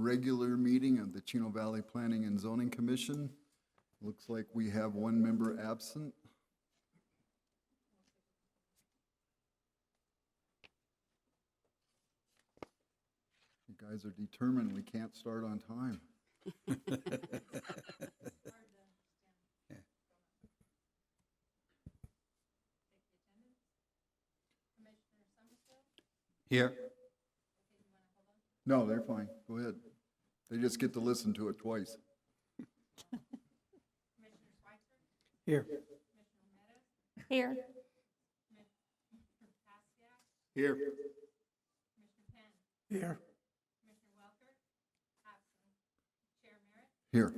regular meeting of the Chino Valley Planning and Zoning Commission. Looks like we have one member absent. You guys are determined we can't start on time. Here. No, they're fine. Go ahead. They just get to listen to it twice. Here. Here. Here. Here. Here.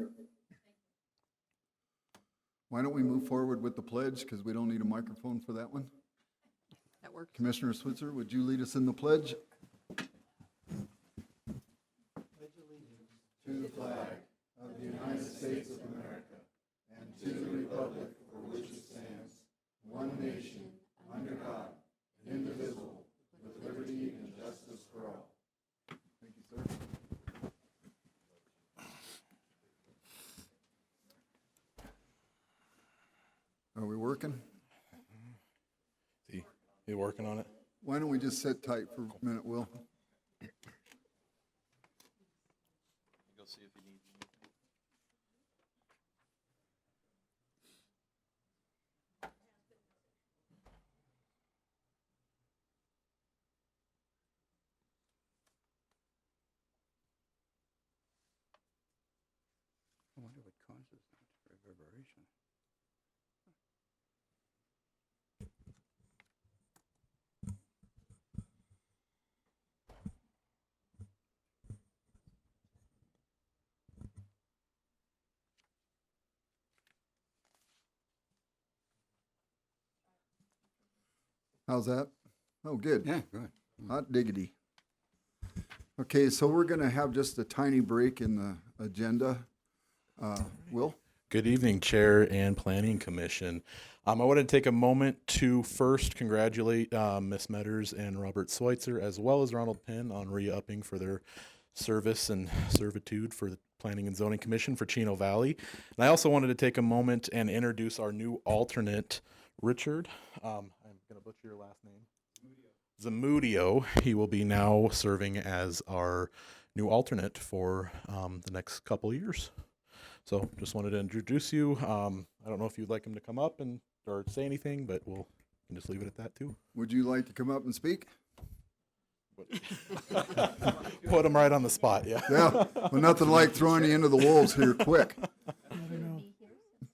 Why don't we move forward with the pledge, because we don't need a microphone for that one? That works. Commissioner Switzer, would you lead us in the pledge? To the flag of the United States of America and to the republic for which it stands, one nation, under God, indivisible, with liberty and justice for all. Thank you, sir. Are we working? You working on it? Why don't we just sit tight for a minute, Will? Go see if you need anything. I wonder what causes that reverberation. How's that? Oh, good. Yeah, good. Hot diggity. Okay, so we're going to have just a tiny break in the agenda. Will? Good evening, Chair and Planning Commission. I wanted to take a moment to first congratulate Ms. Metters and Robert Schweitzer, as well as Ronald Penn, on re-upping for their service and servitude for the Planning and Zoning Commission for Chino Valley. And I also wanted to take a moment and introduce our new alternate, Richard. I'm going to butcher your last name. Zamudio. He will be now serving as our new alternate for the next couple years. So just wanted to introduce you. I don't know if you'd like him to come up and or say anything, but we'll just leave it at that too. Would you like to come up and speak? Put him right on the spot, yeah. Yeah, well, nothing like throwing you into the wolves here quick. All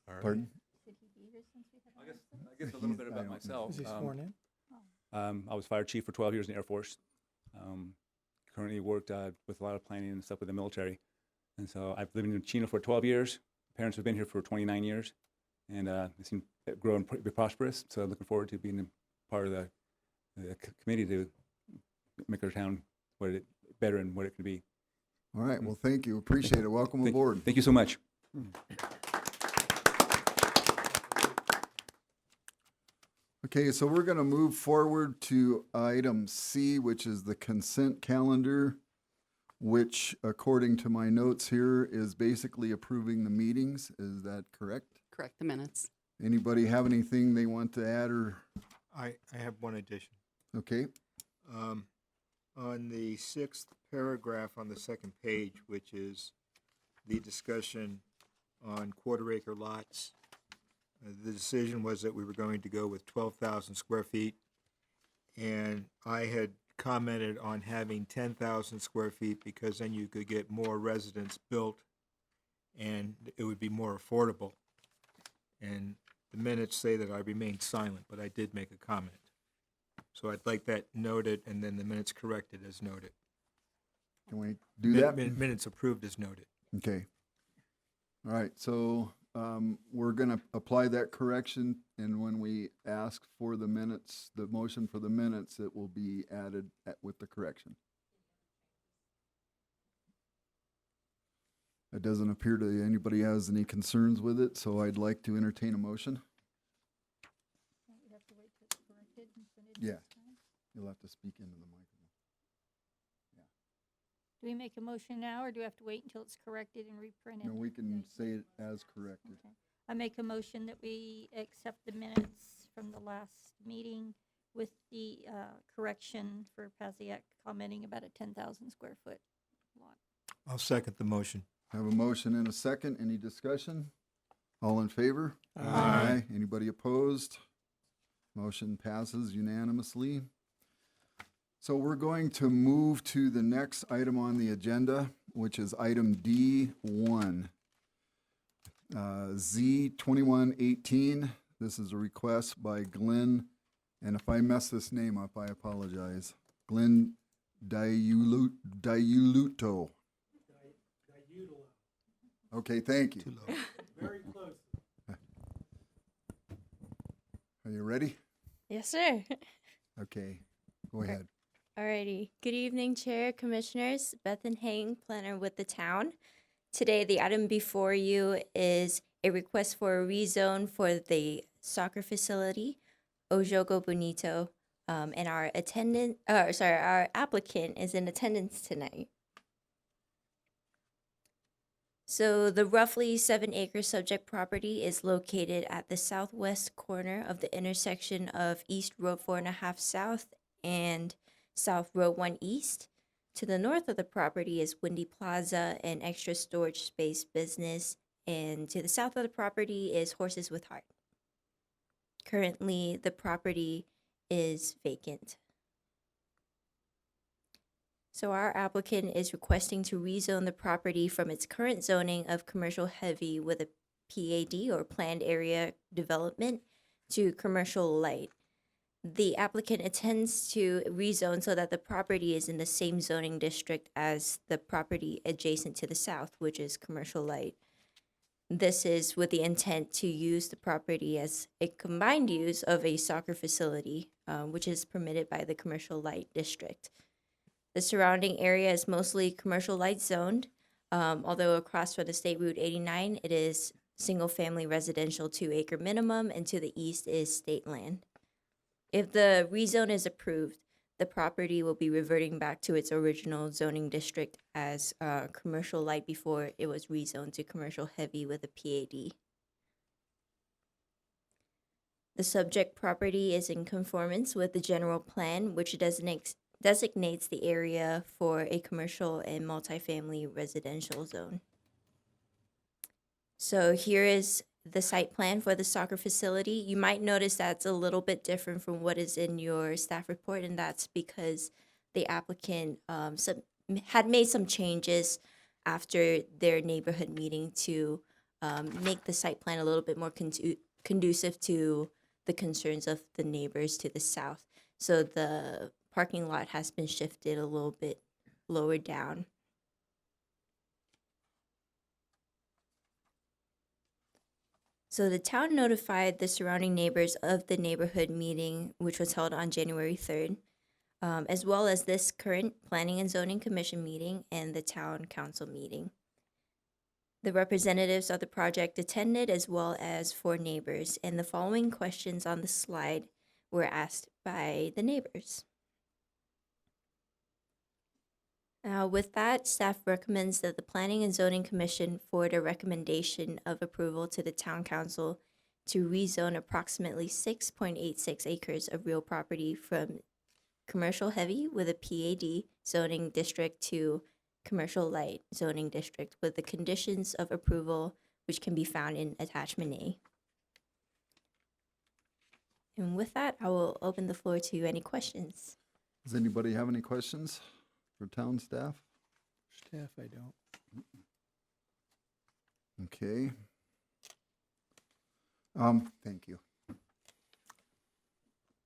right. Pardon? I guess a little bit about myself. Is he sworn in? I was fire chief for 12 years in the Air Force. Currently worked with a lot of planning and stuff with the military. And so I've lived in Chino for 12 years. Parents have been here for 29 years. And they seem to grow and be prosperous. So looking forward to being a part of the committee to make our town better and what it can be. All right, well, thank you. Appreciate it. Welcome aboard. Thank you so much. Okay, so we're going to move forward to item C, which is the consent calendar, which, according to my notes here, is basically approving the meetings. Is that correct? Correct, the minutes. Anybody have anything they want to add or? I have one addition. Okay, On the 6th paragraph on the second page, which is the discussion on quarter-acre lots, the decision was that we were going to go with 12,000 square feet, and I had commented on having 10,000 square feet because then you could get more residents built and it would be more affordable. And the minutes say that I remained silent, but I did make a comment. So I'd like that noted, and then the minutes corrected as noted. can we do that? Minutes approved as noted. Okay. All right, so we're going to apply that correction, and when we ask for the minutes, the motion for the minutes, it will be added with the correction. It doesn't appear to anybody has any concerns with it, so I'd like to entertain a motion. You have to wait till it's corrected and send it Yeah. next time. You'll have to speak into the microphone. Do we make a motion now, or do we have to wait until it's corrected and reprinted? No, we can say it as corrected. Okay. I make a motion that we accept the minutes from the last meeting with the correction for Paziak commenting about a 10,000 square foot lot. I'll second the motion. I have a motion and a second. Any discussion? All in favor? Aye. Anybody opposed? Motion passes unanimously. So we're going to move to the next item on the agenda, which is item D1. Z2118. This is a request by Glenn, and if I mess this name up, I apologize. Glenn Diuluto. Okay, thank you. Too low. Very close. Are you ready? Yes, sir. Okay, go ahead. Alrighty. Good evening, Chair, Commissioners. Bethan Hang, planner with the town. Today, the item before you is a request for a rezone for the soccer facility, Ojogo Bonito, and our applicant is in attendance tonight. So the roughly 7-acre subject property is located at the southwest corner of the intersection of East Road 4.5 South and South Road 1 East. To the north of the property is Windy Plaza, an extra storage space business, and to the south of the property is Horses with Heart. Currently, the property is vacant. So our applicant is requesting to rezone the property from its current zoning of commercial heavy with a PAD or planned area development to commercial light. The applicant intends to rezone so that the property is in the same zoning district as the property adjacent to the south, which is commercial light. This is with the intent to use the property as a combined use of a soccer facility, which is permitted by the commercial light district. The surrounding area is mostly commercial light zoned, although across from the State Route 89, it is single-family residential 2-acre minimum, and to the east is state land. If the rezone is approved, the property will be reverting back to its original zoning district as commercial light before it was rezoned to commercial heavy with a PAD. The subject property is in conformance with the general plan, which designates the area for a commercial and multifamily residential zone. So here is the site plan for the soccer facility. You might notice that's a little bit different from what is in your staff report, and that's because the applicant had made some changes after their neighborhood meeting to make the site plan a little bit more conducive to the concerns of the neighbors to the south. So the parking lot has been shifted a little bit lower down. So the town notified the surrounding neighbors of the neighborhood meeting, which was held on January 3rd, as well as this current Planning and Zoning Commission meeting and the town council meeting. The representatives of the project attended, as well as 4 neighbors, and the following questions on the slide were asked by the neighbors. With that, staff recommends that the Planning and Zoning Commission forward a recommendation of approval to the Town Council to rezone approximately 6.86 acres of real property from commercial heavy with a PAD zoning district to commercial light zoning district with the conditions of approval which can be found in Attachment A. And with that, I will open the floor to any questions. Does anybody have any questions for town staff? Staff, I don't. Okay. Thank you.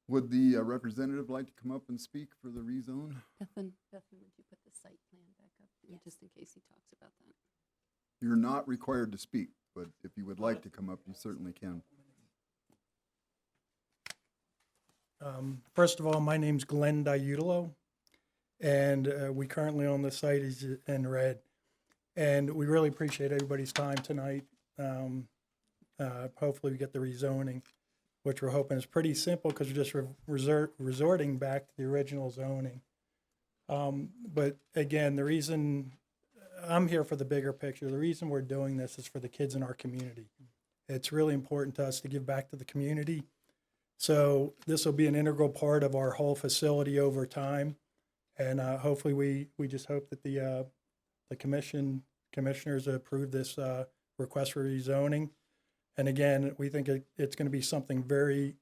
Would the representative like to come up and speak for the rezone? Bethan, would you put the site plan back up, just in case he talks about that? You're not required to speak, but if you would like to come up, you certainly can. First of all, my name's Glenn Diuluto, and we currently own the site is in red. And we really appreciate everybody's time tonight. Hopefully we get the rezoning, which we're hoping is pretty simple because we're just resorting back to the original zoning. But again, the reason I'm here for the bigger picture, the reason we're doing this is for the kids in our community. It's really important to us to give back to the community. So this will be an integral part of our whole facility over time. And hopefully we just hope that the commissioners approve this request for rezoning. And again, we think it's going to be something very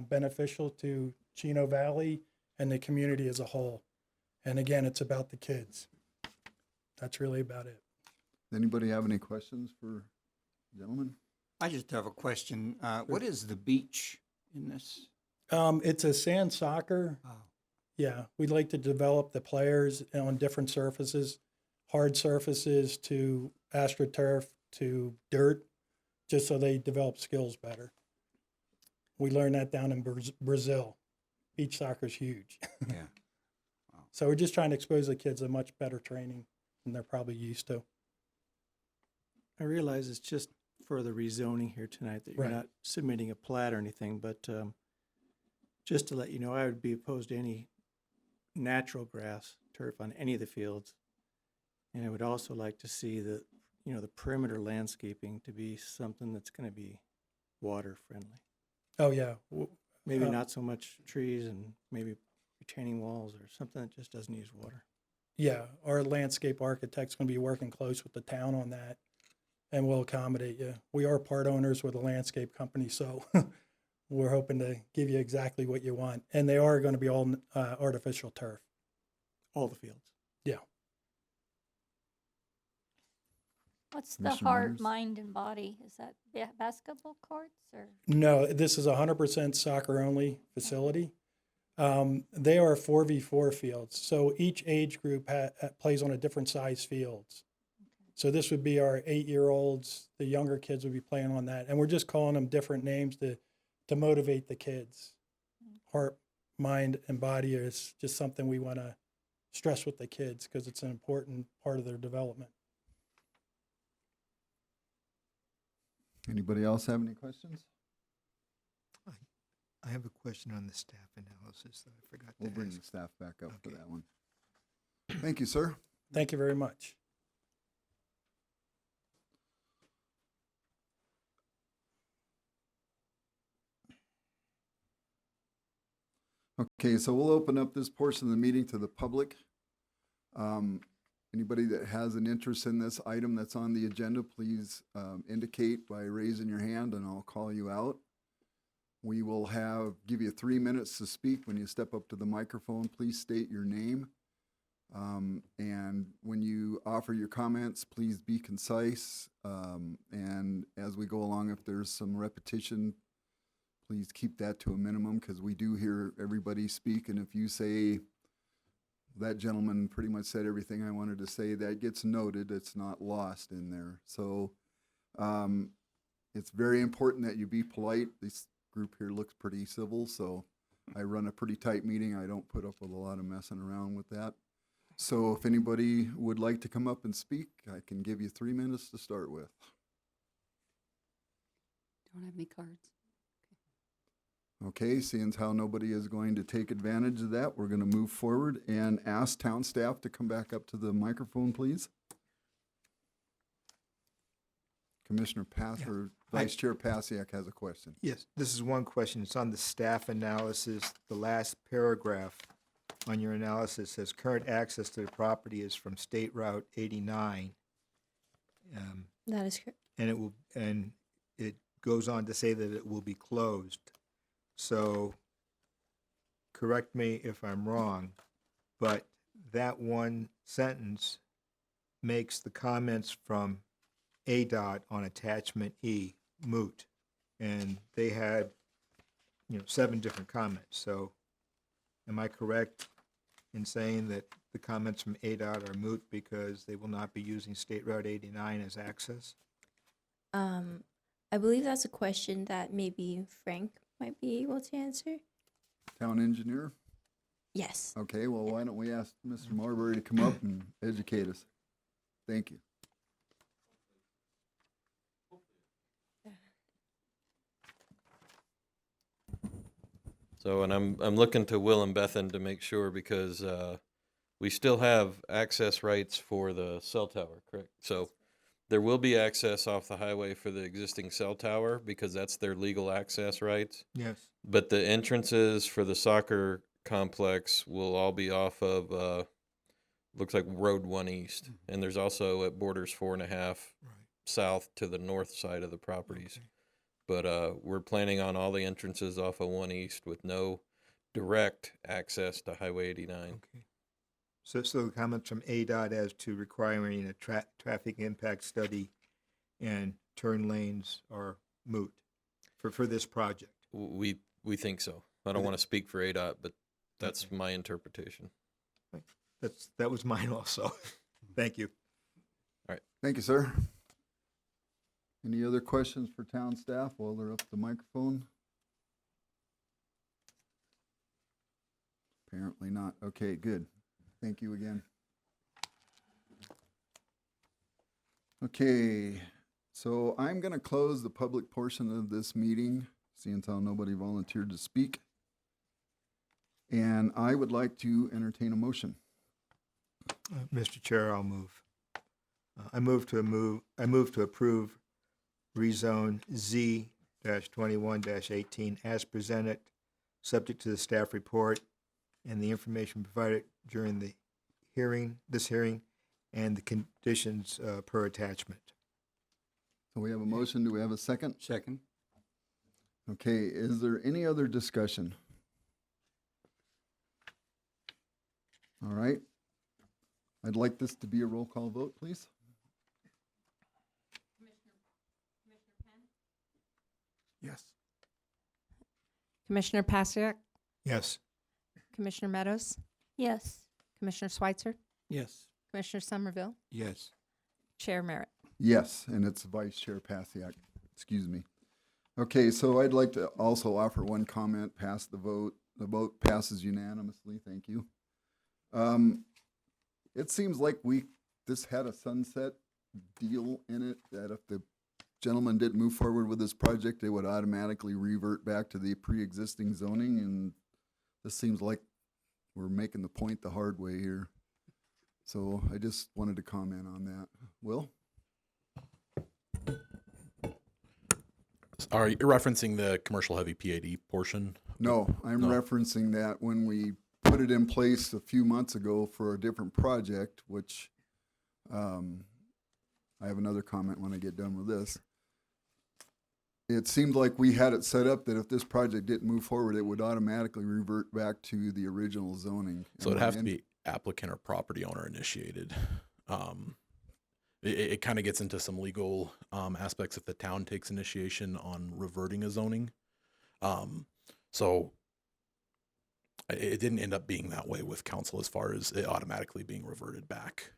beneficial to Chino Valley and the community as a whole. And again, it's about the kids. That's really about it. Anybody have any questions for gentlemen? I just have a question. What is the beach in this? It's a sand soccer. Oh, Yeah, we'd like to develop the players on different surfaces, hard surfaces to AstroTurf to dirt, just so they develop skills better. We learned that down in Brazil. Beach soccer's huge. yeah. So we're just trying to expose the kids to much better training than they're probably used to. I realize it's just for the rezoning here tonight, that you're Right. not submitting a plat or anything, but just to let you know, I would be opposed to any natural grass turf on any of the fields. And I would also like to see the perimeter landscaping to be something that's going to be water friendly. Oh, yeah. Maybe not so much trees and maybe retaining walls or something that just doesn't use water. Yeah, our landscape architect's going to be working close with the town on that, and we'll accommodate you. We are part owners with a landscape company, so we're hoping to give you exactly what you want. And they are going to be all artificial turf. All the fields. Yeah. What's the Commissioner heart, Myers? mind, and body? Is that basketball courts or? No, this is a 100% soccer-only facility. They are 4v4 fields, so each age group plays on a different size fields. So this would be our 8-year-olds, the younger kids would be playing on that. And we're just calling them different names to motivate the kids. Heart, mind, and body is just something we want to stress with the kids because it's an important part of their development. Anybody else have any questions? I have a question on the staff analysis that I forgot We'll to bring ask. the staff back up for Okay. that one. Thank you, sir. Thank you very much. Okay, so we'll open up this portion of the meeting to the public. Anybody that has an interest in this item that's on the agenda, please indicate by raising your hand and I'll call you out. We will give you 3 minutes to speak. When you step up to the microphone, please state your name. And when you offer your comments, please be concise. And as we go along, if there's some repetition, please keep that to a minimum because we do hear everybody speak. And if you say, that gentleman pretty much said everything I wanted to say, that gets noted. It's not lost in there. So it's very important that you be polite. This group here looks pretty civil, so I run a pretty tight meeting. I don't put up with a lot of messing around with that. So if anybody would like to come up and speak, I can give you 3 minutes to start with. Don't have any cards. Okay, seeing as how nobody is going to take advantage of that, we're going to move forward and ask town staff to come back up to the microphone, please. Commissioner or Vice Chair Pasiak has a question. Yes, this is one question. It's on the staff analysis. The last paragraph on your analysis says current access to the property is from State Route 89. That is correct. And it goes on to say that it will be closed. So, correct me if I'm wrong, but that one sentence makes the comments from ADOT on attachment E moot. And they had, 7 different comments. So, am I correct in saying that the comments from ADOT are moot because they will not be using State Route 89 as access? I believe that's a question that maybe Frank might be able to answer. Town engineer? Yes. Okay, well, why don't we ask Mr. Marbury to come up and educate us? Thank you. So, and I'm looking to Will and Bethan to make sure because we still have access rights for the cell tower, correct? So there will be access off the highway for the existing cell tower because that's their legal access rights. Yes. But the entrances for the soccer complex will all be off of, looks like Road 1 East. And there's also at Borders 4.5 Right. south to the north side of the properties. Okay. But we're planning on all the entrances off of 1 East with no direct access to Highway 89. Okay. So the comments from ADOT as to requiring a traffic impact study and turn lanes are moot for this project. We think so. I don't want to speak for ADOT, but that's my interpretation. That was mine also. Thank you. Thank you, sir. Any other questions for town staff while they're up at the microphone? Apparently not. Okay, good. Thank you again. Okay, so I'm going to close the public portion of this meeting, seeing as how nobody volunteered to speak. And I would like to entertain a motion. Mr. Chair, I'll move. I move to approve rezone Z-21-18 as presented, subject to the staff report and the information provided during the hearing, and the conditions per attachment. So we have a motion. Do we have a second? Second. Okay, is there any other discussion? All right. I'd like this to be a roll call vote, please. Yes. Commissioner Pasiak, Yes. Commissioner Meadows, Yes. Commissioner Schweitzer, Yes. Commissioner Somerville, Yes. Chair Merritt. Yes, and it's Vice Chair Pasiak. Excuse me. Okay, so I'd like to also offer one comment past the vote. The vote passes unanimously. Thank you. It seems like this had a sunset deal in it, that if the gentleman didn't move forward with this project, they would automatically revert back to the pre-existing zoning, and this seems like we're making the point the hard way here. So I just wanted to comment on that. Will? Are you referencing the commercial heavy PAD portion? No, I'm No. referencing that when we put it in place a few months ago for a different project, which I have another comment when I get done with this. It seemed like we had it set up that if this project didn't move forward, it would automatically revert back to the original zoning. So it'd have to be applicant or property owner initiated. It kind of gets into some legal aspects if the town takes initiation on reverting a zoning. So it didn't end up being that way with council as far as it automatically being reverted back.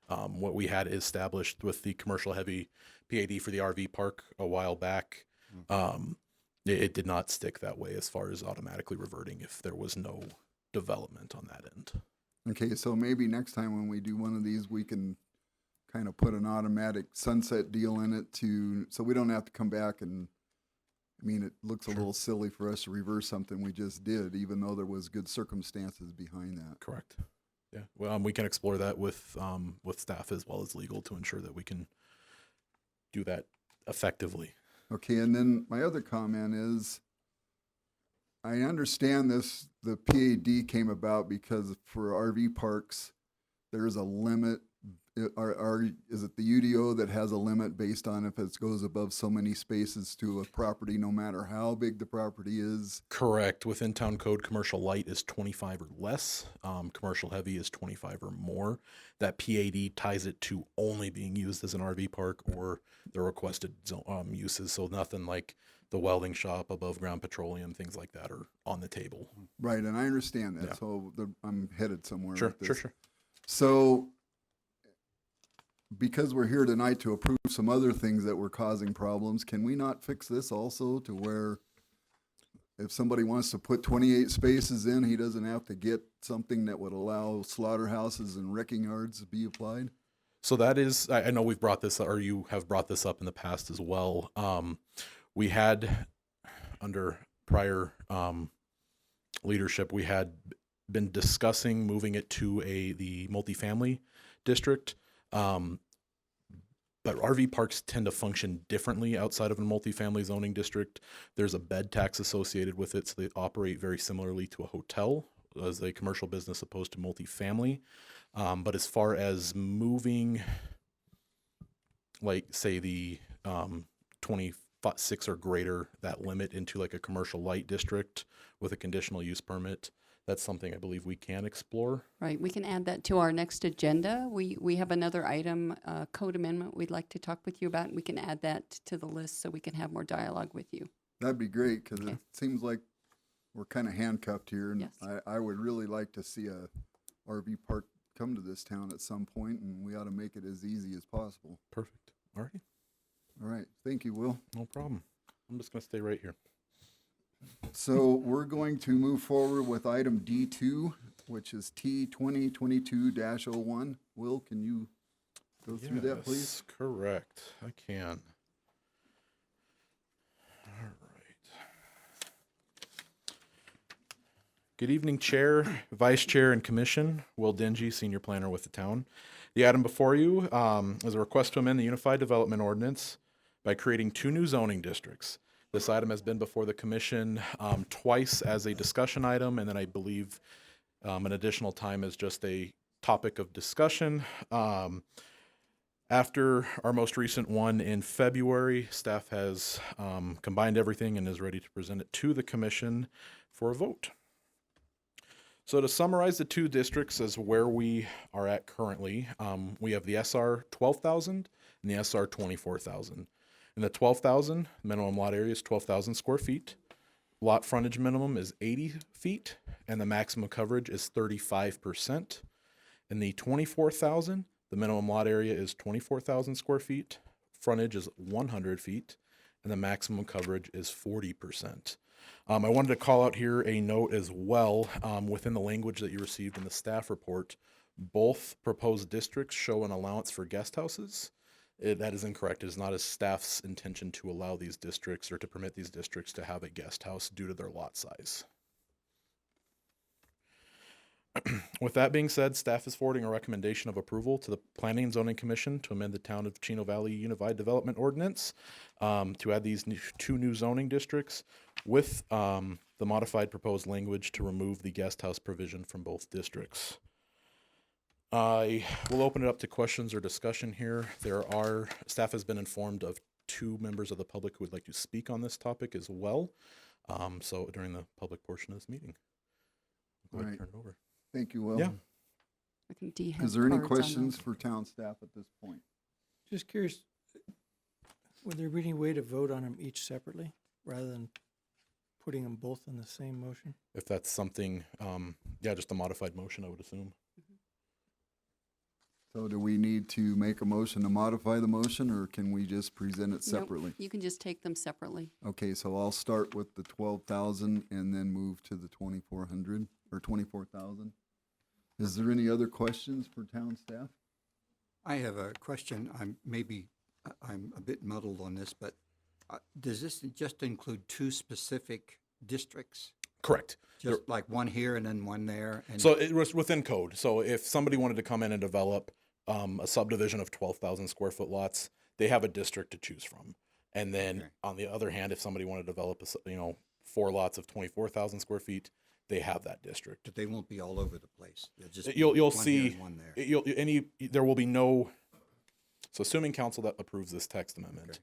What we had established with the commercial heavy PAD for the RV park a while back, it did not stick that way as far as automatically reverting if there was no development on that end. Okay, so maybe next time when we do one of these, we can kind of put an automatic sunset deal in it so we don't have to come back and, I mean, it looks a little silly for us to reverse something we just did, even though there was good circumstances behind that. Correct. Yeah. Well, we can explore that with staff as well as legal to ensure that we can do that effectively. Okay, and then my other comment is, I understand the PAD came about because for RV parks, there's a limit. Is it the UDO that has a limit based on if it goes above so many spaces to a property, no matter how big the property is? Correct. Within town code, commercial light is 25 or less. Commercial heavy is 25 or more. That PAD ties it to only being used as an RV park or the requested uses. So nothing like the welding shop, above ground petroleum, things like that are on the table. Right, and I understand that. Yeah. So I'm headed somewhere Sure, with this. sure. So because we're here tonight to approve some other things that were causing problems, can we not fix this also to where if somebody wants to put 28 spaces in, he doesn't have to get something that would allow slaughterhouses and wrecking yards to be applied? So that is, I know we've brought this, or you have brought this up in the past as well. We had, under prior leadership, we had been discussing moving it to the multifamily district. But RV parks tend to function differently outside of a multifamily zoning district. There's a bed tax associated with it, so they operate very similarly to a hotel as a commercial business opposed to multifamily. But as far as moving, like say the 26 or greater, that limit into like a commercial light district with a conditional use permit, that's something I believe we can explore. Right, we can add that to our next agenda. We have another item, code amendment we'd like to talk with you about, and we can add that to the list so we can have more dialogue with you. That'd be great, because Okay. it seems like we're kind of handcuffed here, and Yes. I would really like to see a RV park come to this town at some point, and we ought to make it as easy as possible. Perfect. All right. All right, thank you, Will. No problem. I'm just going to stay right here. So we're going to move forward with item D2, which is T 2022-01. Will, can you go through that, please? Yes, correct. I can. All right. Good evening, Chair, Vice Chair, and Commission. Will Dingy, Senior Planner with the town. The item before you is a request to amend the Unified Development Ordinance by creating 2 new zoning districts. This item has been before the Commission twice as a discussion item, and then I believe an additional time as just a topic of discussion. After our most recent one in February, staff has combined everything and is ready to present it to the Commission for a vote. So to summarize the 2 districts as where we are at currently, we have the SR 12,000 and the SR 24,000. In the 12,000, minimum lot area is 12,000 square feet. Lot frontage minimum is 80 feet, and the maximum coverage is 35%. In the 24,000, the minimum lot area is 24,000 square feet. Frontage is 100 feet, and the maximum coverage is 40%. I wanted to call out here a note as well within the language that you received in the staff report. Both proposed districts show an allowance for guest houses. That is incorrect. It is not as staff's intention to allow these districts or to permit these districts to have a guest house due to their lot size. With that being said, staff is forwarding a recommendation of approval to the Planning and Zoning Commission to amend the Town of Chino Valley Unified Development Ordinance to add these 2 new zoning districts with the modified proposed language to remove the guest house provision from both districts. I will open it up to questions or discussion here. Staff has been informed of 2 members of the public who would like to speak on this topic as well. So during the public portion of this meeting, I'll go ahead and turn it over. Thank you, Will. Yeah. I think Dee has Is there any cards on questions those. for town staff at this point? Just curious, would there be any way to vote on them each separately rather than putting them both in the same motion? If that's something, just a modified motion, I would assume. So do we need to make a motion to modify the motion, or can we just present it Nope, separately? you can just take them separately. Okay, so I'll start with the 12,000 and then move to the 2,400 or 24,000. Is there any other questions for town staff? I have a question. I'm a bit muddled on this, but does this just include 2 specific districts? Correct. Just like one here and then one there? And So it was within code. So if somebody wanted to come in and develop a subdivision of 12,000 square foot lots, they have a district to choose from. And then Okay. on the other hand, if somebody wanted to develop 4 lots of 24,000 square feet, they have that district. But they won't be all over the place. They'll just be You'll one here see and one there. there will be no. So assuming council that approves this text amendment, Okay.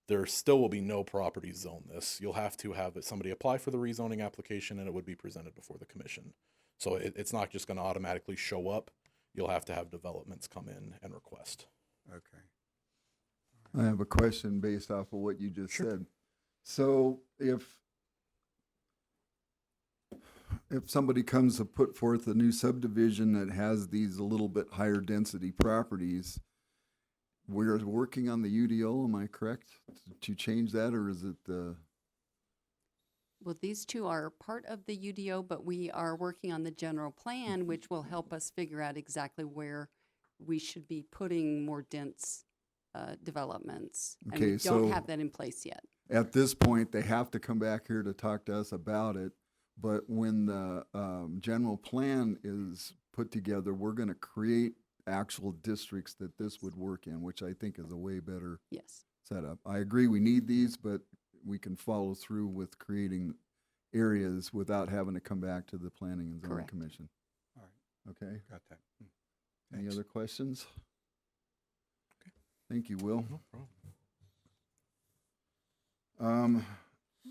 there still will be no properties zone this. You'll have to have somebody apply for the rezoning application, and it would be presented before the commission. So it's not just going to automatically show up. You'll have to have developments come in and request. Okay. I have a question based off of what you just said. So if somebody comes to put forth a new subdivision that has these a little bit higher density properties, we're working on the UDO, am I correct, to change that, or is it Well, these 2 are part of the UDO, but we are working on the general plan, which will help us figure out exactly where we should be putting more dense developments. And we Okay, don't so- have that in place yet. at this point, they have to come back here to talk to us about it? But when the general plan is put together, we're going to create actual districts that this would work in, which I think is a way better Yes. setup. I agree we need these, but we can follow through with creating areas without having to come back to the Planning and Zoning Correct. Commission. All right, Okay? got that. Any Thanks. other questions? Thank you, Will. No problem.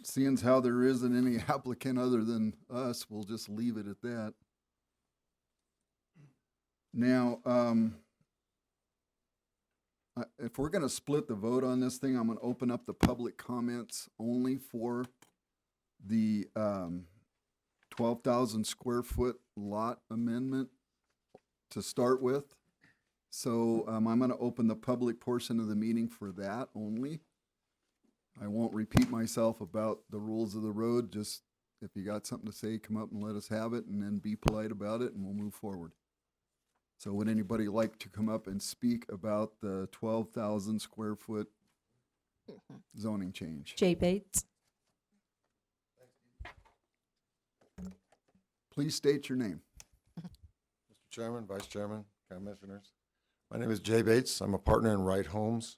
Seeing as how there isn't any applicant other than us, we'll just leave it at that. Now, if we're gonna split the vote on this thing, I'm gonna open up the public comments only for the 12,000 square foot lot amendment to start with. So I'm gonna open the public portion of the meeting for that only. I won't repeat myself about the rules of the road, just if you got something to say, come up and let us have it, and then be polite about it, and we'll move forward. So would anybody like to come up and speak about the 12,000 square foot zoning change? Jay Bates. Please state your name. Mr. Chairman, Vice Chairman, Commissioners. My name is Jay Bates. I'm a partner in Wright Homes.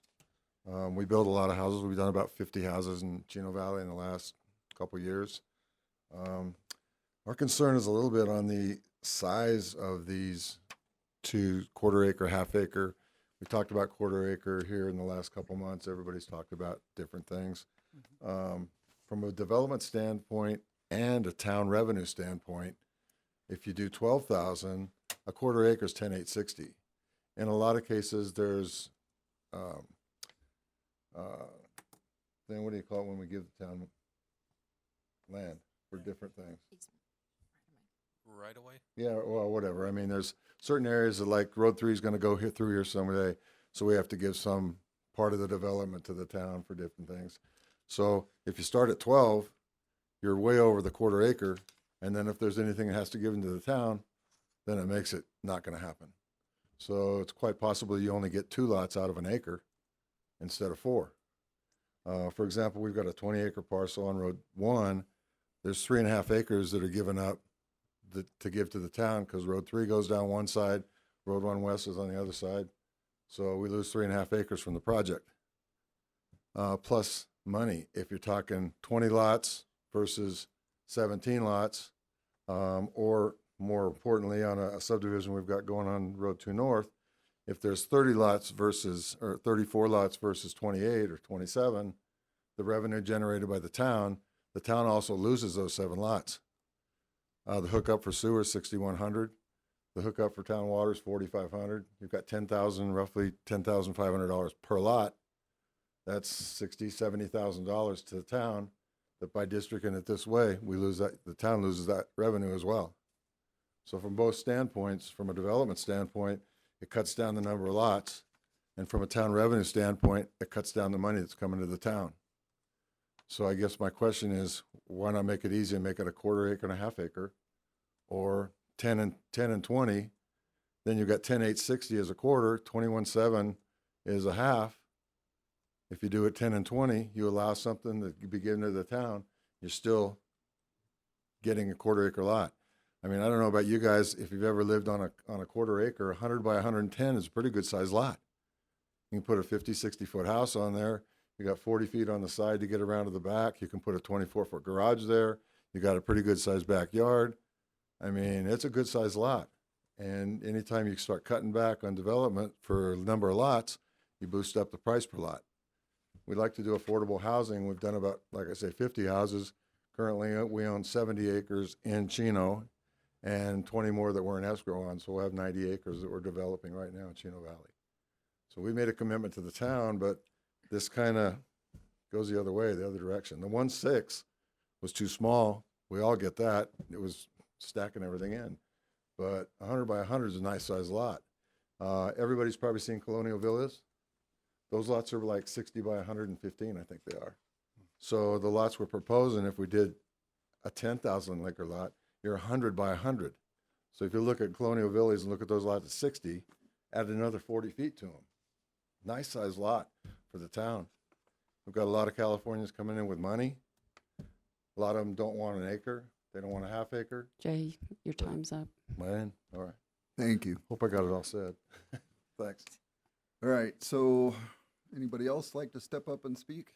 We build a lot of houses. We've done about 50 houses in Chino Valley in the last couple years. Our concern is a little bit on the size of these 2 quarter-acre, half-acre. We talked about quarter-acre here in the last couple months. Everybody's talked about different things. From a development standpoint and a town revenue standpoint, if you do 12,000, a quarter acre is 10,860. In a lot of cases, there's then what do you call it when we give the town land for different things? Right away? Yeah, well, whatever. I mean, there's certain areas that like Road 3 is going to go here through here someday, so we have to give some part of the development to the town for different things. So if you start at 12, you're way over the quarter acre, and then if there's anything that has to give into the town, then it makes it not going to happen. So it's quite possible you only get 2 lots out of an acre instead of 4. For example, we've got a 20-acre parcel on Road 1. There's 3.5 acres that are given up to give to the town because Road 3 goes down one side, Road 1 West is on the other side. So we lose 3.5 acres from the project. Plus money, if you're talking 20 lots versus 17 lots, or more importantly, on a subdivision we've got going on Road 2 North, if there's 30 lots versus, or 34 lots versus 28 or 27, the revenue generated by the town also loses those 7 lots. The hookup for sewer is $6,100. The hookup for town water is $4,500. You've got roughly $10,500 per lot. That's $60,000, $70,000 to the town. That by districting it this way, we lose that. The town loses that revenue as well. So from both standpoints, from a development standpoint, it cuts down the number of lots, and from a town revenue standpoint, it cuts down the money that's coming to the town. So I guess my question is, why not make it easy and make it a quarter acre and a half acre, or 10 and 20? Then you've got 10,860 as a quarter, 21,700 is a half. If you do it 10 and 20, you allow something that could be given to the town. You're still getting a quarter acre lot. I mean, I don't know about you guys, if you've ever lived on a quarter acre, 100 by 110 is a pretty good sized lot. You can put a 50, 60 foot house on there. You got 40 feet on the side to get around to the back. You can put a 24-foot garage there. You got a pretty good sized backyard. I mean, it's a good sized lot. And anytime you start cutting back on development for a number of lots, you boost up the price per lot. We like to do affordable housing. We've done about, like I say, 50 houses. Currently, we own 70 acres in Chino and 20 more that we're in escrow on. So we'll have 90 acres that we're developing right now in Chino Valley. So we made a commitment to the town, but this kind of goes the other way, the other direction. The 1.6 was too small. We all get that. It was stacking everything in. But 100 by 100 is a nice sized lot. Everybody's probably seen Colonial Villas. Those lots are like 60 by 115, I think they are. So the lots we're proposing, if we did a 10,000 acre lot, you're 100 by 100. So if you look at Colonial Villas and look at those lots at 60, add another 40 feet to them. Nice sized lot for the town. We've got a lot of Californians coming in with money. A lot of them don't want an acre. They don't want a half acre? Jay, your time's up. Man, all right. Thank you. Hope I got it all said. Thanks. All right, so anybody else like to step up and speak?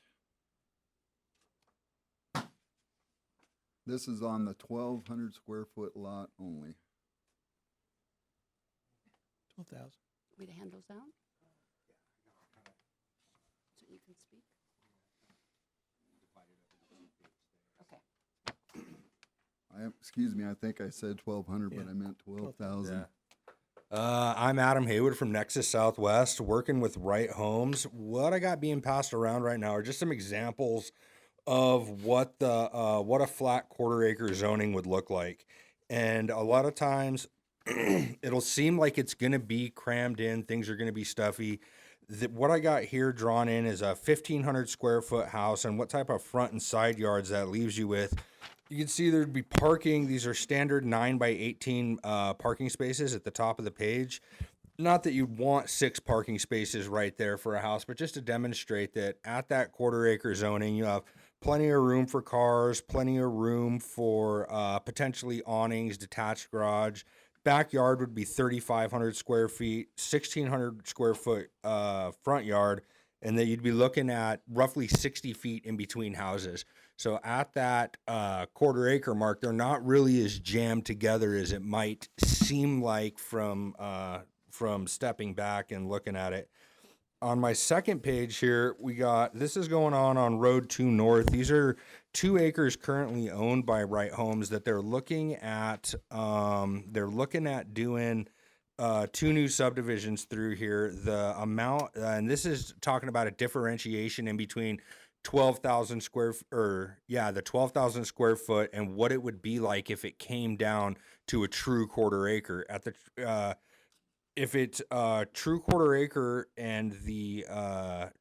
This is on the 1,200 square foot lot only. 12,000. Want me to hand those out? So you can speak? Okay. Excuse me, I think I said 1,200, but I meant 12,000. I'm Adam Haywood from Nexus Southwest, working with Right Homes. What I got being passed around right now are just some examples of what a flat quarter acre zoning would look like. And a lot of times it'll seem like it's going to be crammed in, things are going to be stuffy. What I got here drawn in is a 1,500 square foot house, and what type of front and side yards that leaves you with. You can see there'd be parking. These are standard 9x18 parking spaces at the top of the page. Not that you'd want 6 parking spaces right there for a house, but just to demonstrate that at that quarter acre zoning, you have plenty of room for cars, plenty of room for potentially awnings, detached garage. Backyard would be 3,500 square feet, 1,600 square foot front yard, and then you'd be looking at roughly 60 feet in between houses. So at that quarter acre mark, they're not really as jammed together as it might seem like from stepping back and looking at it. On my second page here, this is going on Road 2 North. These are 2 acres currently owned by Right Homes that they're looking at. They're looking at doing 2 new subdivisions through here. The amount, and this is talking about a differentiation in between 12,000 square, the 12,000 square foot and what it would be like if it came down to a true quarter acre. At the if it's a true quarter acre and the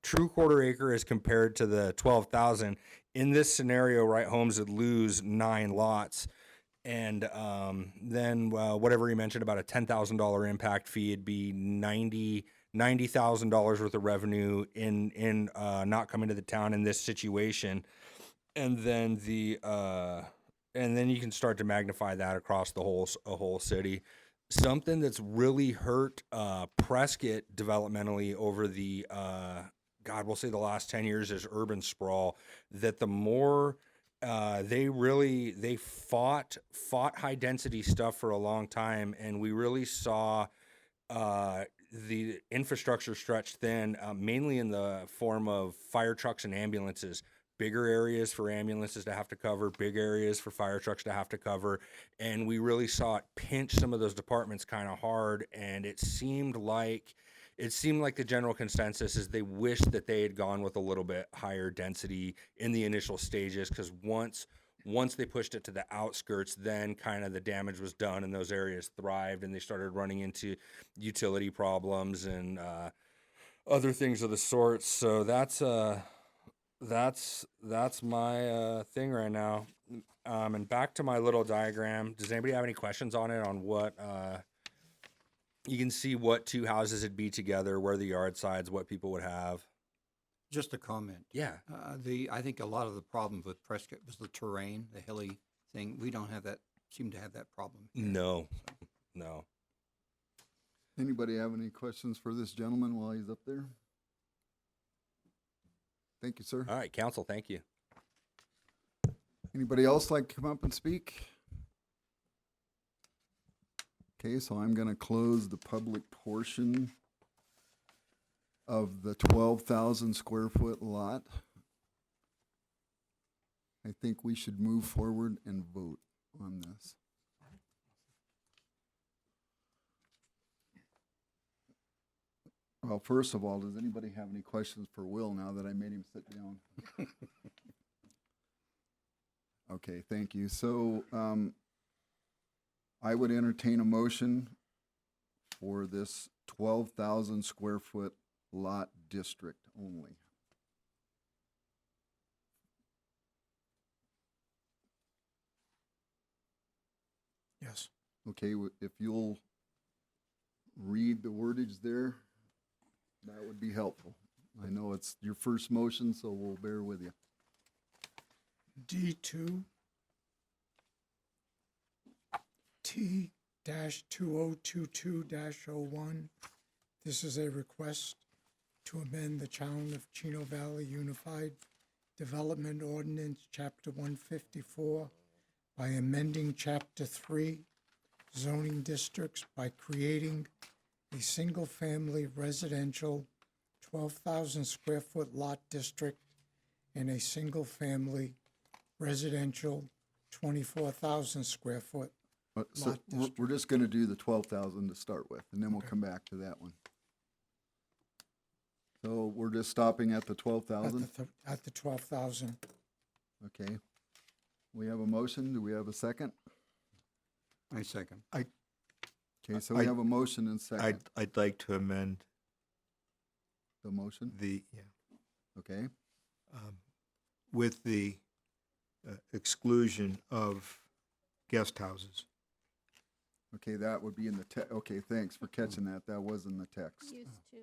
true quarter acre is compared to the 12,000, in this scenario, Right Homes would lose 9 lots. And then whatever he mentioned about a $10,000 impact fee, it'd be $90,000 worth of revenue in not coming to the town in this situation. And then and then you can start to magnify that across the whole city. Something that's really hurt Prescott developmentally over the we'll say the last 10 years is urban sprawl. That the more they fought high density stuff for a long time, and we really saw the infrastructure stretched thin, mainly in the form of fire trucks and ambulances. Bigger areas for ambulances to have to cover, big areas for fire trucks to have to cover. And we really saw it pinch some of those departments kind of hard. And it seemed like the general consensus is they wish that they had gone with a little bit higher density in the initial stages, because once they pushed it to the outskirts, then kind of the damage was done and those areas thrived and they started running into utility problems and other things of the sort. So that's my thing right now. And back to my little diagram. Does anybody have any questions on it, on what you can see what 2 houses would be together, where the yard sides, what people would have? Just a comment. Yeah. I think a lot of the problem with Prescott was the terrain, the hilly thing. We don't seem to have that problem here. No. Anybody have any questions for this gentleman while he's up there? Thank you, sir. All right, council, thank you. Anybody else like to come up and speak? Okay, so I'm going to close the public portion of the 12,000 square foot lot. I think we should move forward and vote on this. Well, first of all, does anybody have any questions for Will now that I made him sit down? Okay, thank you. So I would entertain a motion for this 12,000 square foot lot district only. Yes. Okay, if you'll read the wordage there, that would be helpful. I know it's your first motion, so we'll bear with you. D2, T-2022-01. This is a request to amend the Town of Chino Valley Unified Development Ordinance, Chapter 154, by amending Chapter 3, zoning districts by creating a single-family residential 12,000 square foot lot district and a single-family residential 24,000 square foot. So Lot we're just going to do the 12,000 to start with, and then we'll come back to that one. So we're just stopping at the 12,000? At the 12,000. Okay. We have a motion. Do we have a second? I second. Okay, so we have a motion and second. I'd like to amend The motion? Okay. with the exclusion of guest houses. Okay, that would be in the text. Okay, thanks for catching that. That was in the text. Used to.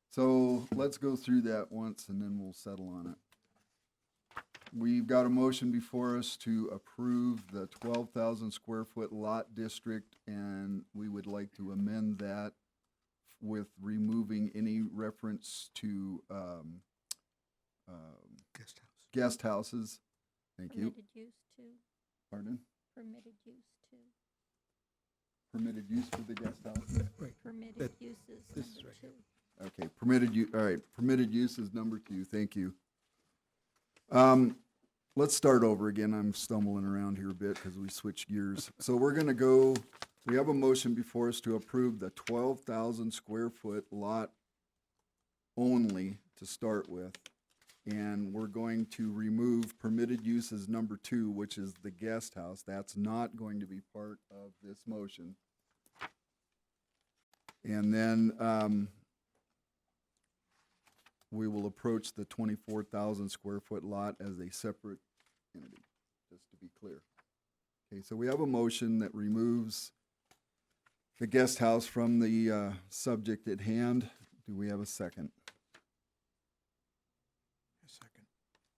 So let's go through that once and then we'll settle on it. We've got a motion before us to approve the 12,000 square foot lot district, and we would like to amend that with removing any reference to Guest house. guest houses. Thank you. Permitted use to. Pardon? Permitted use to. Permitted use for the guest houses? Permitted uses this is number right 2. Okay, all right, permitted use is number 2, thank you. Let's start over again, I'm stumbling around here a bit because we switched gears. So we're gonna go, we have a motion before us to approve the 12,000 square foot lot only to start with. And we're going to remove permitted uses number 2, which is the guest house. That's not going to be part of this motion. And then, we will approach the 24,000 square foot lot as a separate entity, just to be clear. Okay, so we have a motion that removes the guest house from the subject at hand. Do we have a second?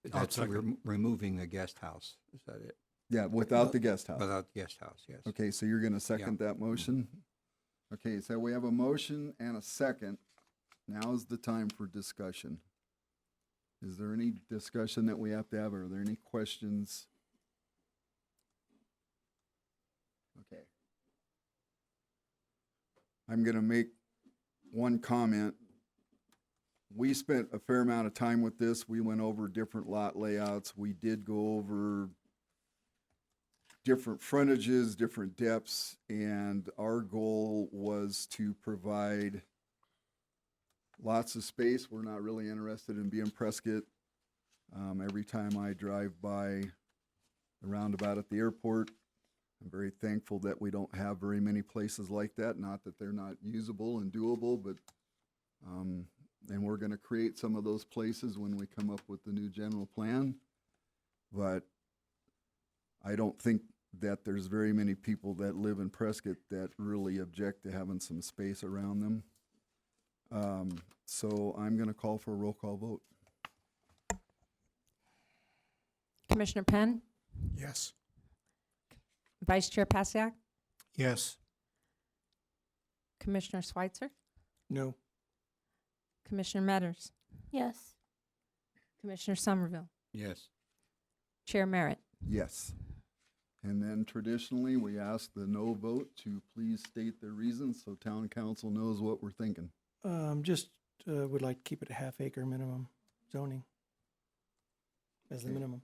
That's removing the guest house. Is that it? Yeah, without the guest house. Without the guest house, yes. Okay, so you're gonna second that motion? Okay, so we have a motion and a second. Now is the time for discussion. Is there any discussion that we have to have? Are there any questions? Okay. I'm gonna make one comment. We spent a fair amount of time with this. We went over different lot layouts. We did go over different frontages, different depths, and our goal was to provide lots of space. We're not really interested in being Prescott. Every time I drive by the roundabout at the airport, I'm very thankful that we don't have very many places like that. Not that they're not usable and doable, but and we're going to create some of those places when we come up with the new general plan. But I don't think that there's very many people that live in Prescott that really object to having some space around them. So I'm going to call for a roll call vote. Commissioner Penn, Yes. Vice Chair Pasiak, Yes. Commissioner Schweitzer, No. Commissioner Metters, Yes. Commissioner Somerville, Yes. Chair Merritt. Yes. And then traditionally, we ask the no vote to please state their reasons so town council knows what we're thinking. Just would like to keep it a half-acre minimum zoning as the Okay. minimum.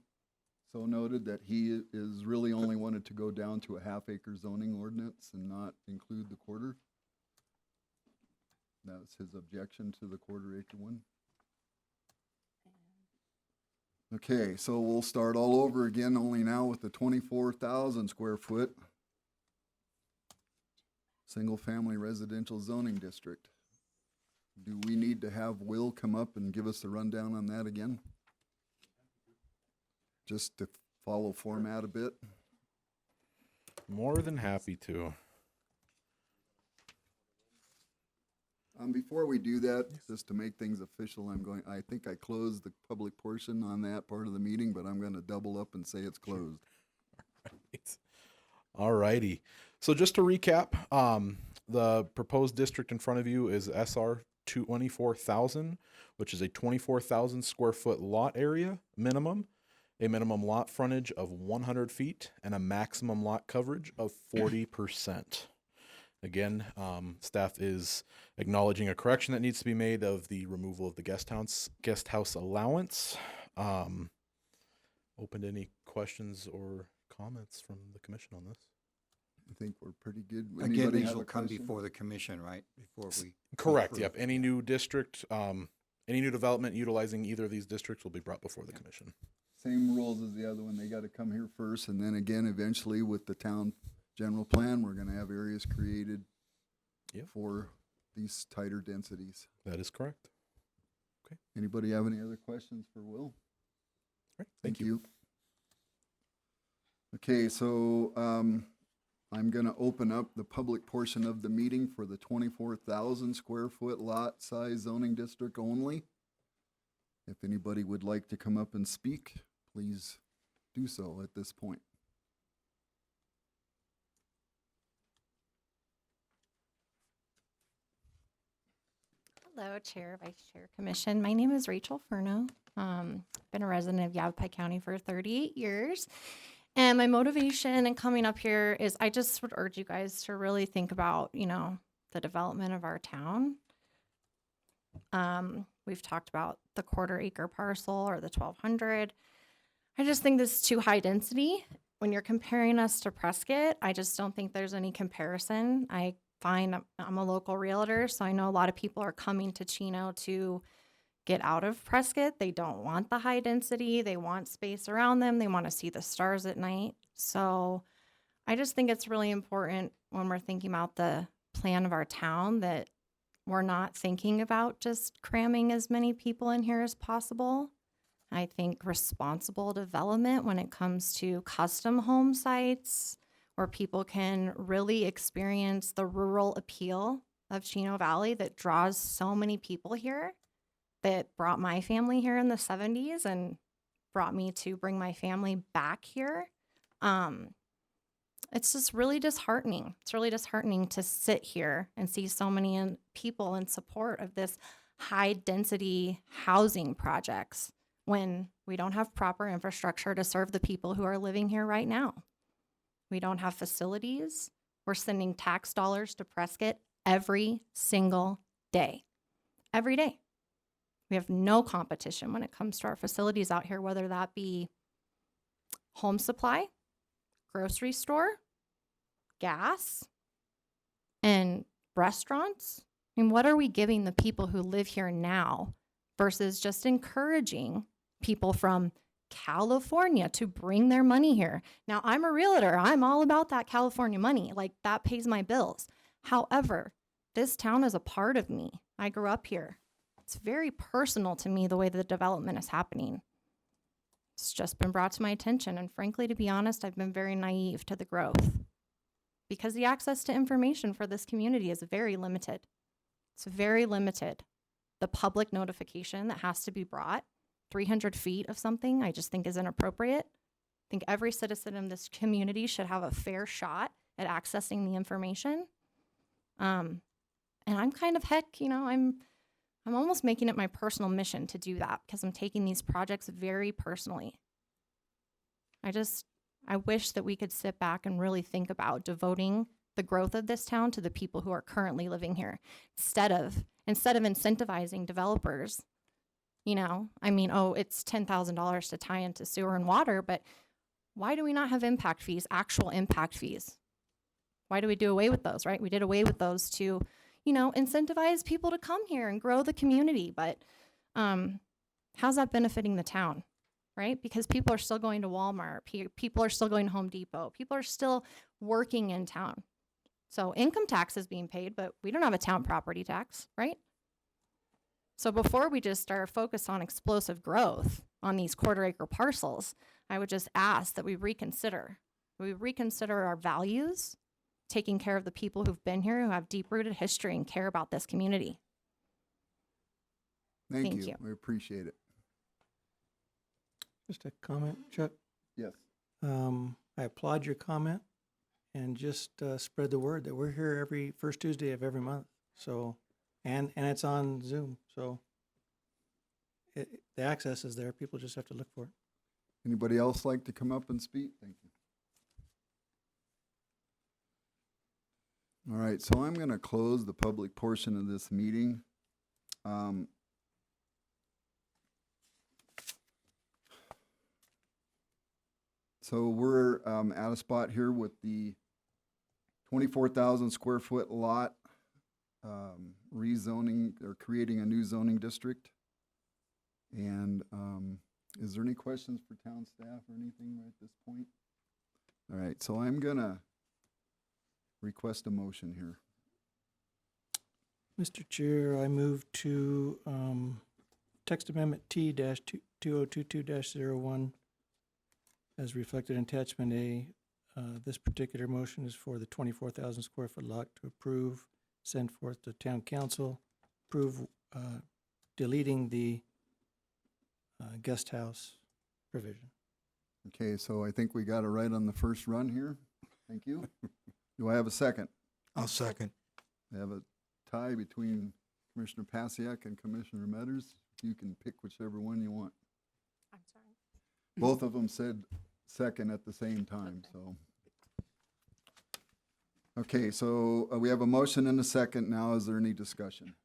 So noted that he is really only wanted to go down to a half-acre zoning ordinance and not include the quarter. That's his objection to the quarter-acre one. Okay, so we'll start all over again, only now with the 24,000 square foot single-family residential zoning district. Do we need to have Will come up and give us a rundown on that again? Just to follow format a bit? More than happy to. Before we do that, just to make things official, I think I closed the public portion on that part of the meeting, but I'm gonna double up and say it's closed. Right. All righty. So just to recap, the proposed district in front of you is SR 24,000, which is a 24,000 square foot lot area minimum, a minimum lot frontage of 100 feet, and a maximum lot coverage of 40%. Again, staff is acknowledging a correction that needs to be made of the removal of the guest house allowance. Open to any questions or comments from the commission on this? I think we're pretty good. Again, Anybody these have will a come question? before the commission, right? Before we. Correct. approve. Yep. Any new district, any new development utilizing either of these districts will be brought before the commission. Same rules as the other one. They gotta come here first, and then again, eventually with the town general plan, we're gonna have areas created Yep. for these tighter densities. That is correct. Anybody have any other questions for Will? All right. Thank you. Okay, so I'm going to open up the public portion of the meeting for the 24,000 square foot lot size zoning district only. If anybody would like to come up and speak, please do so at this point. Hello, Chair, Vice Chair, Commission. My name is Rachel Furno. Been a resident of Yavapai County for 38 years. And my motivation in coming up here is I just would urge you guys to really think about, the development of our town. We've talked about the 1/4 acre parcel or the 1,200. I just think this is too high density. When you're comparing us to Prescott, I just don't think there's any comparison. I'm a local realtor, so I know a lot of people are coming to Chino to get out of Prescott. They don't want the high density. They want space around them. They want to see the stars at night. So I just think it's really important when we're thinking about the plan of our town that we're not thinking about just cramming as many people in here as possible. I think responsible development when it comes to custom home sites where people can really experience the rural appeal of Chino Valley that draws so many people here, that brought my family here in the 70s and brought me to bring my family back here. It's just really disheartening. It's really disheartening to sit here and see so many people in support of this high density housing projects when we don't have proper infrastructure to serve the people who are living here right now. We don't have facilities. We're sending tax dollars to Prescott every single day. Every day. We have no competition when it comes to our facilities out here, whether that be home supply, grocery store, gas, and restaurants. I mean, what are we giving the people who live here now versus just encouraging people from California to bring their money here? Now, I'm a realtor. I'm all about that California money. Like, that pays my bills. However, this town is a part of me. I grew up here. It's very personal to me the way the development is happening. It's just been brought to my attention. And frankly, to be honest, I've been very naive to the growth because the access to information for this community is very limited. It's very limited. The public notification that has to be brought 300 feet of something, I just think is inappropriate. I think every citizen in this community should have a fair shot at accessing the information. And I'm kind of I'm almost making it my personal mission to do that because I'm taking these projects very personally. I wish that we could sit back and really think about devoting the growth of this town to the people who are currently living here instead of incentivizing developers. It's $10,000 to tie into sewer and water, but why do we not have impact fees, actual impact fees? Why do we do away with those, right? We did away with those to incentivize people to come here and grow the community. But how's that benefiting the town, right? Because people are still going to Walmart. People are still going to Home Depot. People are still working in town. So income tax is being paid, but we don't have a town property tax, right? So before we just start focused on explosive growth on these 1/4 acre parcels, I would just ask that we reconsider. We reconsider our values, taking care of the people who've been here, who have deep-rooted history and care about this community. Thank you. We appreciate it. Just a comment, Chuck. Yes. I applaud your comment, and just spread the word that we're here every first Tuesday of every month. So, and it's on Zoom. So the access is there. People just have to look for it. Anybody else like to come up and speak? Thank you. All right, so I'm going to close the public portion of this meeting. So we're at a spot here with the 24,000 square foot lot rezoning or creating a new zoning district. And is there any questions for town staff or anything right at this point? All right, so I'm going to request a motion here. Mr. Chair, I move to text amendment T-2022-01 as reflected in attachment A. This particular motion is for the 24,000 square foot lot to approve, send forth to town council, approve deleting the guest house provision. Okay, so I think we got it right on the first run here. Thank you. Do I have a second? I'll second. I have a tie between Commissioner Pasiak and Commissioner Metters. You can pick whichever one you want. I'm sorry. Both of them said second at the same time, so. Okay, so we have a motion and a second now. Is there any discussion?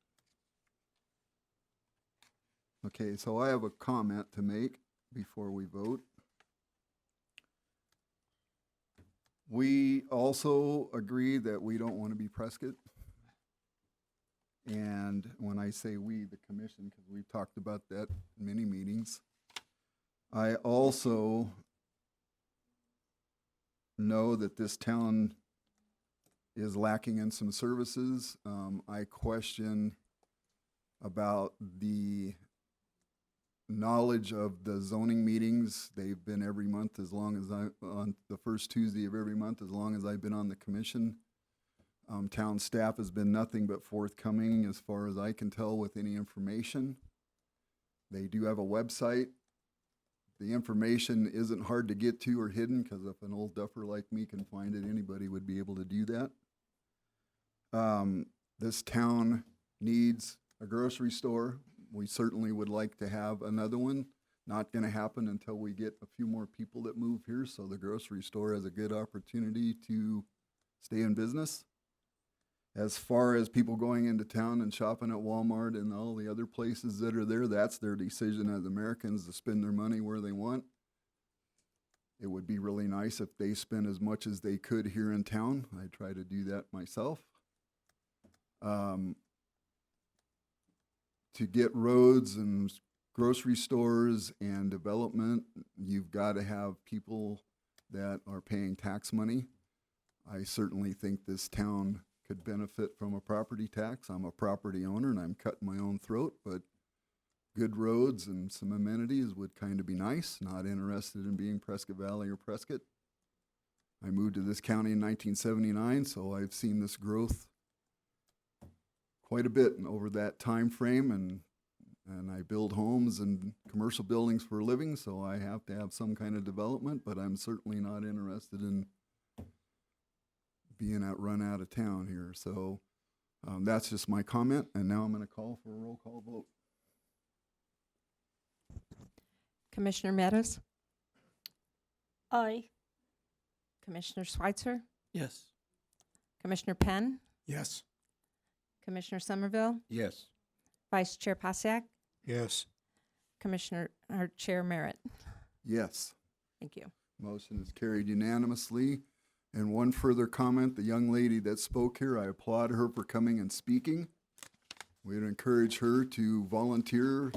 Okay, so I have a comment to make before we vote. We also agree that we don't want to be Prescott. And when I say we, the commission, because we've talked about that in many meetings, I also know that this town is lacking in some services. I question about the knowledge of the zoning meetings. They've been every month as long as on the first Tuesday of every month, as long as I've been on the commission. Town staff has been nothing but forthcoming as far as I can tell with any information. They do have a website. The information isn't hard to get to or hidden, because if an old duffer like me can find it, anybody would be able to do that. This town needs a grocery store. We certainly would like to have another one. Not going to happen until we get a few more people that move here, so the grocery store has a good opportunity to stay in business. As far as people going into town and shopping at Walmart and all the other places that are there, that's their decision as Americans to spend their money where they want. It would be really nice if they spent as much as they could here in town. I try to do that myself. To get roads and grocery stores and development, you've got to have people that are paying tax money. I certainly think this town could benefit from a property tax. I'm a property owner and I'm cutting my own throat, but good roads and some amenities would kind of be nice. Not interested in being Prescott Valley or Prescott. I moved to this county in 1979, so I've seen this growth quite a bit over that time frame, and I build homes and commercial buildings for a living, so I have to have some kind of development, but I'm certainly not interested in being run out of town here. So that's just my comment, and now I'm going to call for a roll call vote. Commissioner Meadows, Aye. Commissioner Schweitzer, Yes. Commissioner Penn, Yes. Commissioner Somerville, Yes. Vice Chair Pasiak, Yes. Commissioner or Chair Merritt. Yes. Thank you. Motion is carried unanimously. And one further comment, the young lady that spoke here, I applaud her for coming and speaking. We'd encourage her to volunteer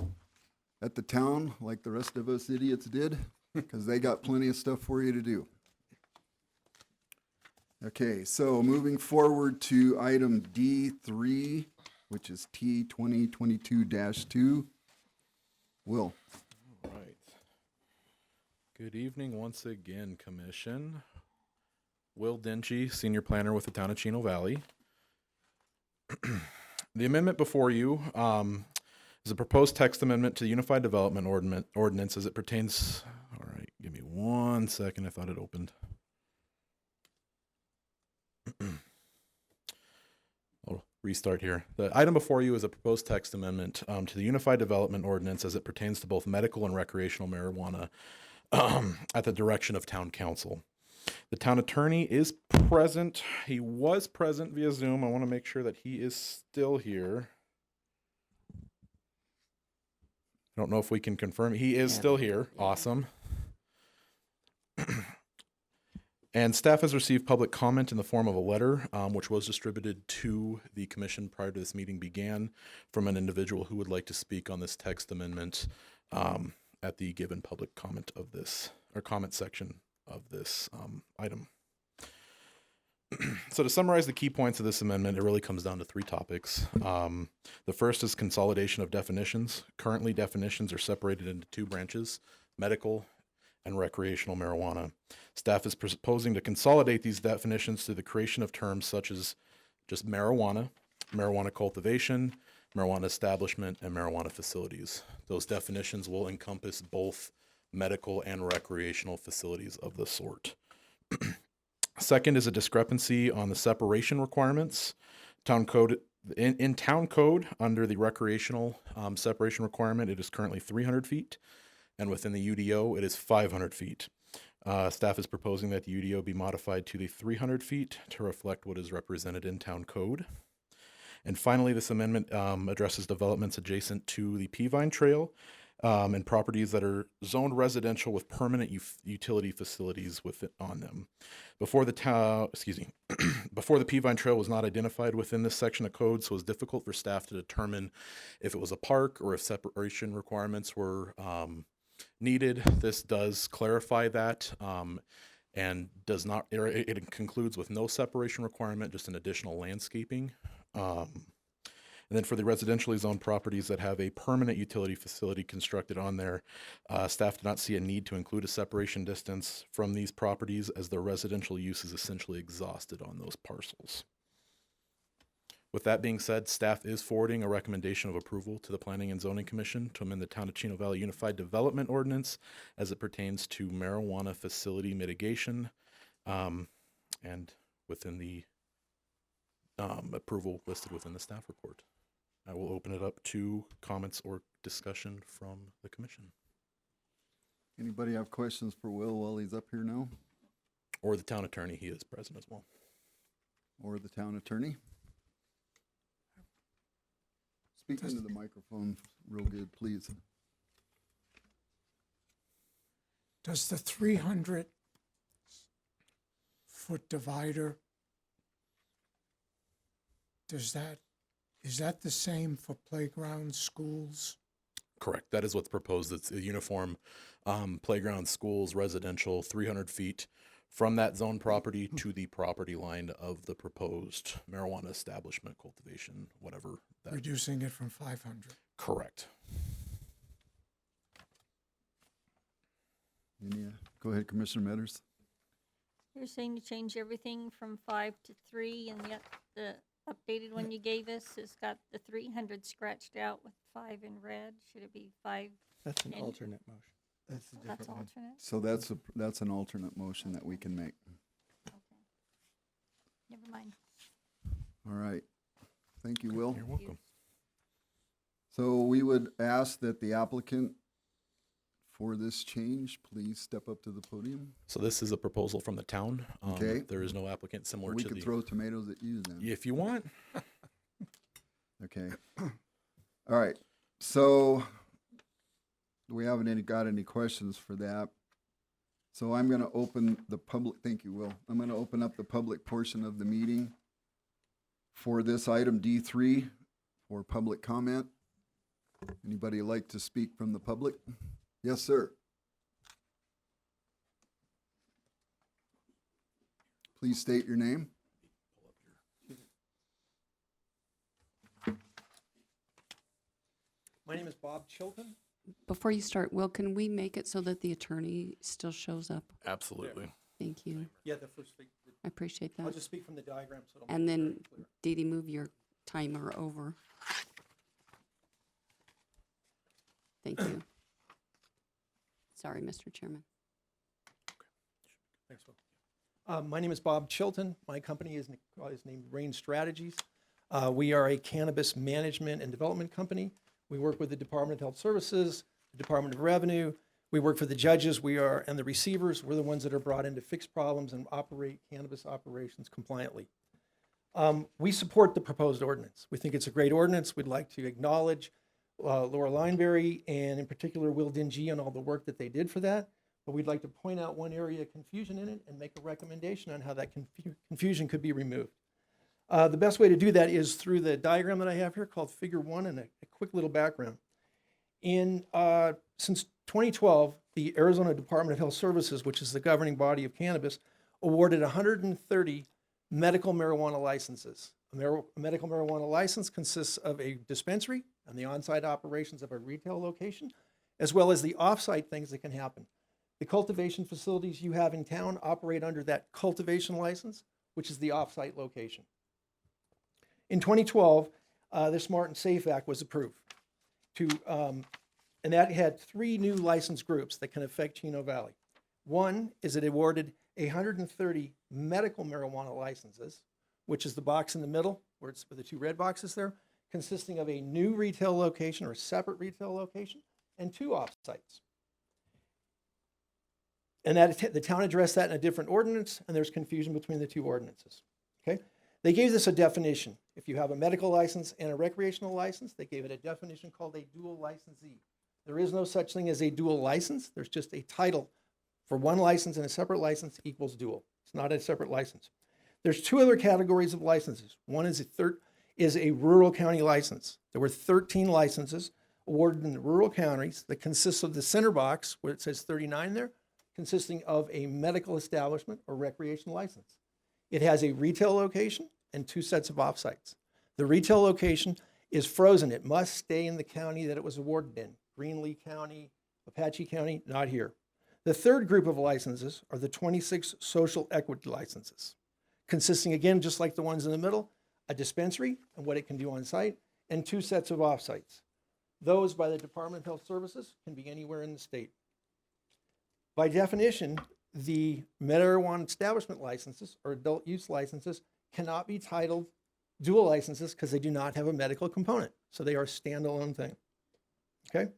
at the town like the rest of us idiots did, because they got plenty of stuff for you to do. Okay, so moving forward to item D3, which is T2022-2. Will. All right. Good evening once again, Commission. Will Dinchy, Senior Planner with the Town of Chino Valley. The amendment before you is a proposed text amendment to the Unified Development Ordinance as it pertains. All right, give me 1 second. I thought it opened. restart here. The item before you is a proposed text amendment to the Unified Development Ordinance as it pertains to both medical and recreational marijuana at the direction of Town Council. The town attorney is present. He was present via Zoom. I want to make sure that he is still here. I don't know if we can confirm. He is still here. Awesome. And staff has received public comment in the form of a letter, which was distributed to the commission prior to this meeting began, from an individual who would like to speak on this text amendment at the given public comment of this, or comment section of this item. So to summarize the key points of this amendment, it really comes down to three topics. The first is consolidation of definitions. Currently, definitions are separated into two branches, medical and recreational marijuana. Staff is proposing to consolidate these definitions through the creation of terms such as just marijuana, marijuana cultivation, marijuana establishment, and marijuana facilities. Those definitions will encompass both medical and recreational facilities of the sort. Second is a discrepancy on the separation requirements. Town code in town code under the recreational separation requirement, it is currently 300 feet. And within the UDO, it is 500 feet. Staff is proposing that the UDO be modified to the 300 feet to reflect what is represented in town code. And finally, this amendment addresses developments adjacent to the Peavine Trail and properties that are zoned residential with permanent utility facilities on them. Before the Peavine Trail was not identified within this section of code, so it was difficult for staff to determine if it was a park or if separation requirements were needed. This does clarify that and does not, it concludes with no separation requirement, just an additional landscaping. And then for the residentially zoned properties that have a permanent utility facility constructed on there, staff do not see a need to include a separation distance from these properties as their residential use is essentially exhausted on those parcels. With that being said, staff is forwarding a recommendation of approval to the Planning and Zoning Commission to amend the Town of Chino Valley Unified Development Ordinance as it pertains to marijuana facility mitigation and within the approval listed within the staff report. I will open it up to comments or discussion from the commission. Anybody have questions for Will while he's up here now? Or the town attorney, he is present as well. Or the town attorney? Speak into the microphone real good, please. Does the 300-foot divider, is that the same for playgrounds, schools? Correct. That is what's proposed. It's a uniform playground, schools, residential, 300 feet from that zone property to the property line of the proposed marijuana establishment, cultivation, whatever. That Reducing it from 500. Correct. Go ahead, Commissioner Metters. You're saying to change everything from 5 to 3, and yet the updated one you gave us has got the 300 scratched out with 5 in red. Should it be 5? That's an and- alternate motion. That's a That's alternate? So that's an alternate motion that we can make. Okay. Never mind. All right. Thank you, Will. You're welcome. So we would ask that the applicant for this change, please step up to the podium. So this is a proposal from the town. Okay. There is no applicant similar We to could the. throw tomatoes at you then. If you want. Okay. All right. So we haven't got any questions for that. So I'm going to open the public, thank you, Will. I'm going to open up the public portion of the meeting for this item D3 for public comment. Anybody like to speak from the public? Yes, sir. Please state your name. My name is Bob Chilton. Before you start, Will, can we make it so that the attorney still shows up? Absolutely. Thank you. Yeah, the first thing. I appreciate I'll that. just speak from the diagram so it'll And make it then, very clear. Dee Dee, move your timer over. Thank you. Sorry, Mr. Chairman. Thanks, Will. My name is Bob Chilton. My company is named Rain Strategies. We are a cannabis management and development company. We work with the Department of Health Services, the Department of Revenue. We work for the judges. And the receivers. We're the ones that are brought in to fix problems and operate cannabis operations compliantly. We support the proposed ordinance. We think it's a great ordinance. We'd like to acknowledge Laura Lineberry and in particular Will Dingy on all the work that they did for that. But we'd like to point out one area of confusion in it and make a recommendation on how that confusion could be removed. The best way to do that is through the diagram that I have here called Figure 1 and a quick little background. Since 2012, the Arizona Department of Health Services, which is the governing body of cannabis, awarded 130 medical marijuana licenses. A medical marijuana license consists of a dispensary and the on-site operations of a retail location, as well as the off-site things that can happen. The cultivation facilities you have in town operate under that cultivation license, which is the off-site location. In 2012, the Smart and Safe Act was approved, and that had 3 new license groups that can affect Chino Valley. One is it awarded 130 medical marijuana licenses, which is the box in the middle, where it's with the 2 red boxes there, consisting of a new retail location or a separate retail location and 2 off-sites. And the town addressed that in a different ordinance, and there's confusion between the 2 ordinances. Okay? They gave this a definition. If you have a medical license and a recreational license, they gave it a definition called a dual licensee. There is no such thing as a dual license. There's just a title for one license, and a separate license equals dual. It's not a separate license. There's 2 other categories of licenses. One is a rural county license. There were 13 licenses awarded in the rural counties that consists of the center box, where it says 39 there, consisting of a medical establishment or recreation license. It has a retail location and 2 sets of off-sites. The retail location is frozen. It must stay in the county that it was awarded in. Greenlee County, Apache County, not here. The third group of licenses are the 26 social equity licenses, consisting, again, just like the ones in the middle, a dispensary and what it can do on site, and 2 sets of off-sites. Those by the Department of Health Services can be anywhere in the state. By definition, the marijuana establishment licenses or adult use licenses cannot be titled dual licenses because they do not have a medical component. So they are a standalone thing. Okay?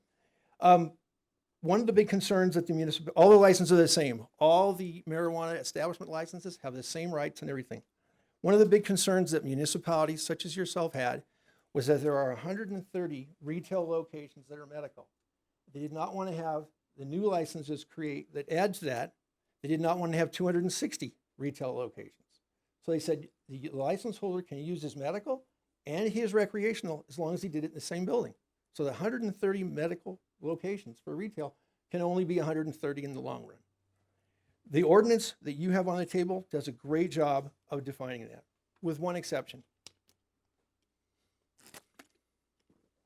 One of the big concerns that all the licenses are the same. All the marijuana establishment licenses have the same rights and everything. One of the big concerns that municipalities such as yourself had was that there are 130 retail locations that are medical. They did not want to have the new licenses that add to that. They did not want to have 260 retail locations. So they said the license holder can use his medical and his recreational as long as he did it in the same building. So the 130 medical locations for retail can only be 130 in the long run. The ordinance that you have on the table does a great job of defining that, with one exception.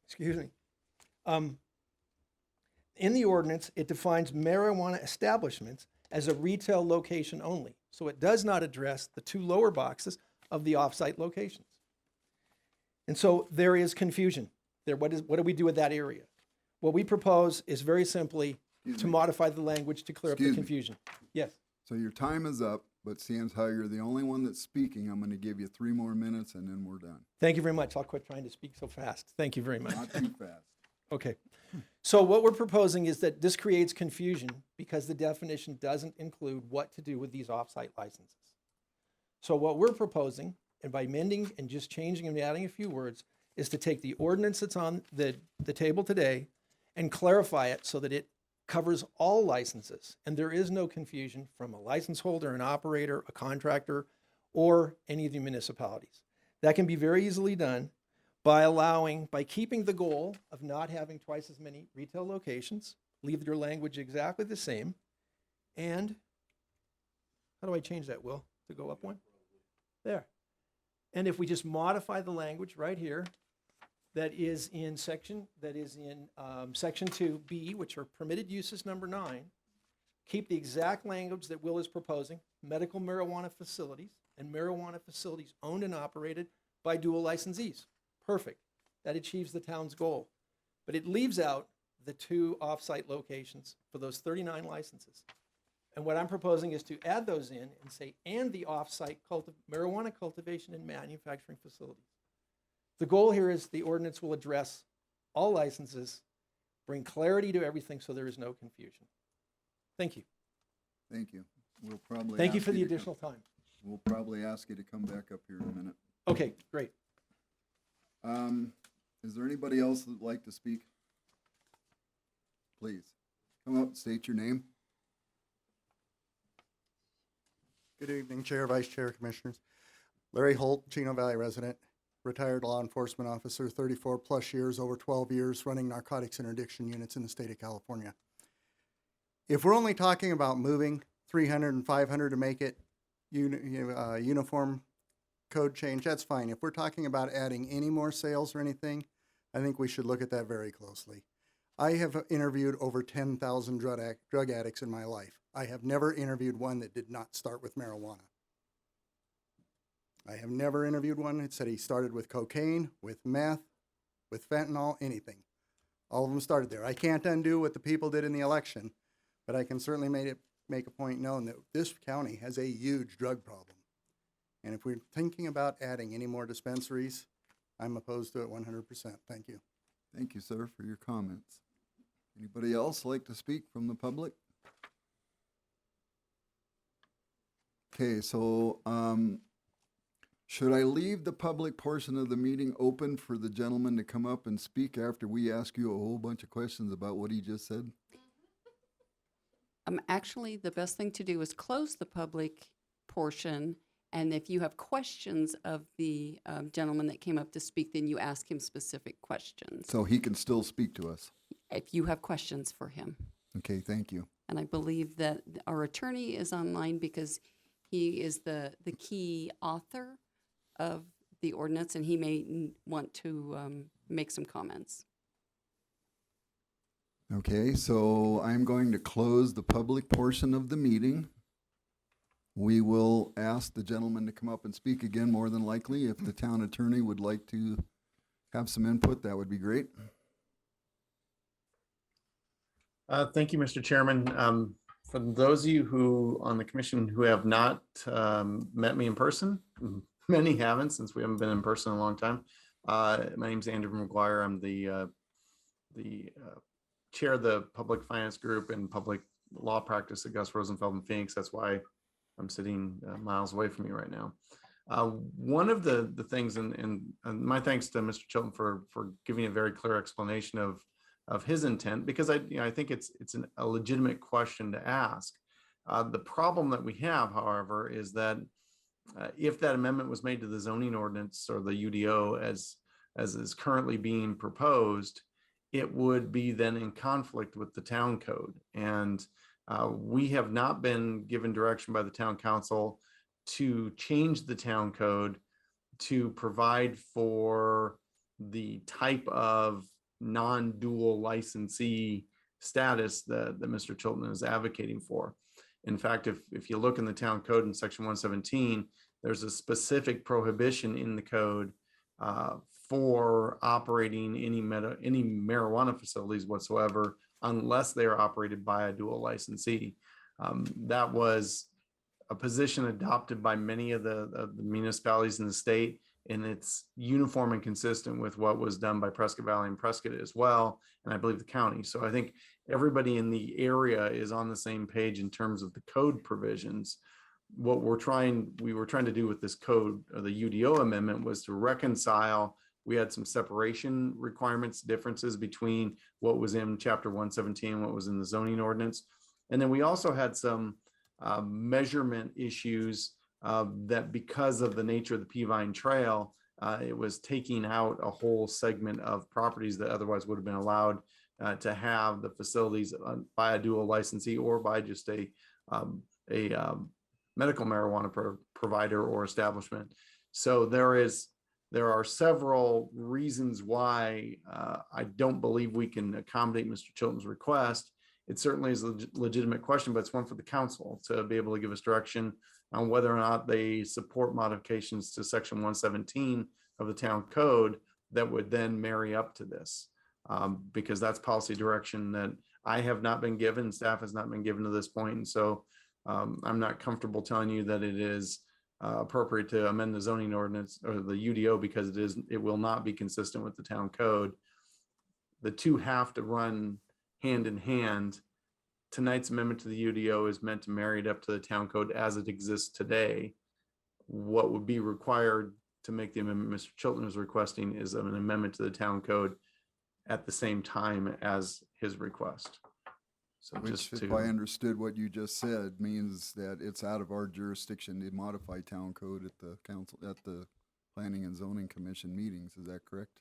Excuse me. In the ordinance, it defines marijuana establishments as a retail location only. So it does not address the 2 lower boxes of the off-site locations. And so there is confusion there. What do we do with that area? What we propose is very simply to modify the language to clear up the confusion. Yes. So your time is up, but seeing how you're the only one that's speaking, I'm going to give you 3 more minutes and then we're done. Thank you very much. I'll quit trying to speak so fast. Thank you very much. Not too fast. Okay. So what we're proposing is that this creates confusion because the definition doesn't include what to do with these off-site licenses. So what we're proposing, and by amending and just changing and adding a few words, is to take the ordinance that's on the table today and clarify it so that it covers all licenses. And there is no confusion from a license holder, an operator, a contractor, or any of the municipalities. That can be very easily done by keeping the goal of not having twice as many retail locations, leave your language exactly the same, and how do I change that, Will, to go up one? There. And if we just modify the language right here, that is in section 2B, which are permitted uses number 9, keep the exact language that Will is proposing, medical marijuana facilities and marijuana facilities owned and operated by dual licensees. Perfect. That achieves the town's goal. But it leaves out the 2 off-site locations for those 39 licenses. And what I'm proposing is to add those in and say, and the off-site marijuana cultivation and manufacturing facilities. The goal here is the ordinance will address all licenses, bring clarity to everything so there is no confusion. Thank you. Thank you. We'll probably Thank you ask for the to come- additional time. We'll probably ask you to come back up here in a minute. Okay, great. Is there anybody else that'd like to speak? Please, come up, state your name. Good evening, Chair, Vice Chair, Commissioners. Larry Holt, Chino Valley resident, retired law enforcement officer, 34 plus years, over 12 years, running narcotics interdiction units in the state of California. If we're only talking about moving 300 and 500 to make it uniform code change, that's fine. If we're talking about adding any more sales or anything, I think we should look at that very closely. I have interviewed over 10,000 drug addicts in my life. I have never interviewed one that did not start with marijuana. I have never interviewed one that said he started with cocaine, with meth, with fentanyl, anything. All of them started there. I can't undo what the people did in the election, but I can certainly make a point known that this county has a huge drug problem. And if we're thinking about adding any more dispensaries, I'm opposed to it 100%. Thank you. Thank you, sir, for your comments. Anybody else like to speak from the public? Okay, so should I leave the public portion of the meeting open for the gentleman to come up and speak after we ask you a whole bunch of questions about what he just said? Actually, the best thing to do is close the public portion, and if you have questions of the gentleman that came up to speak, then you ask him specific questions. So he can still speak to us. If you have questions for him. Okay, thank you. And I believe that our attorney is online because he is the key author of the ordinance, and he may want to make some comments. Okay, so I'm going to close the public portion of the meeting. We will ask the gentleman to come up and speak again, more than likely. If the town attorney would like to have some input, that would be great. Thank you, Mr. Chairman. For those of you who on the commission who have not met me in person, many haven't since we haven't been in person in a long time. My name's Andrew McGuire. I'm the chair of the public finance group and public law practice at Gus Rosenfeld in Phoenix. That's why I'm sitting miles away from you right now. One of the things, and my thanks to Mr. Chilton for giving a very clear explanation of his intent, because I think it's a legitimate question to ask. The problem that we have, however, is that if that amendment was made to the zoning ordinance or the UDO as is currently being proposed, it would be then in conflict with the town code. And we have not been given direction by the town council to change the town code to provide for the type of non-dual licensee status that Mr. Chilton is advocating for. In fact, if you look in the town code in section 117, there's a specific prohibition in the code for operating any marijuana facilities whatsoever, unless they are operated by a dual licensee. That was a position adopted by many of the municipalities in the state, and it's uniform and consistent with what was done by Prescott Valley and Prescott as well, and I believe the county. So I think everybody in the area is on the same page in terms of the code provisions. What we were trying to do with this code, or the UDO amendment, was to reconcile. We had some separation requirements, differences between what was in chapter 117 and what was in the zoning ordinance. And then we also had some measurement issues that, because of the nature of the Peavine Trail, it was taking out a whole segment of properties that otherwise would have been allowed to have the facilities by a dual licensee or by just a medical marijuana provider or establishment. So there are several reasons why I don't believe we can accommodate Mr. Chilton's request. It certainly is a legitimate question, but it's one for the council to be able to give us direction on whether or not they support modifications to section 117 of the town code that would then marry up to this. Because that's policy direction that I have not been given, staff has not been given to this point. And so I'm not comfortable telling you that it is appropriate to amend the zoning ordinance or the UDO because it will not be consistent with the town code. The two have to run hand in hand. Tonight's amendment to the UDO is meant to marry it up to the town code as it exists today. What would be required to make the amendment Mr. Chilton is requesting is an amendment to the town code at the same time as his request. So Which, if I understood what you just said, means that it's out of our jurisdiction to modify town code at the council, at the Planning and Zoning Commission meetings. Is that correct?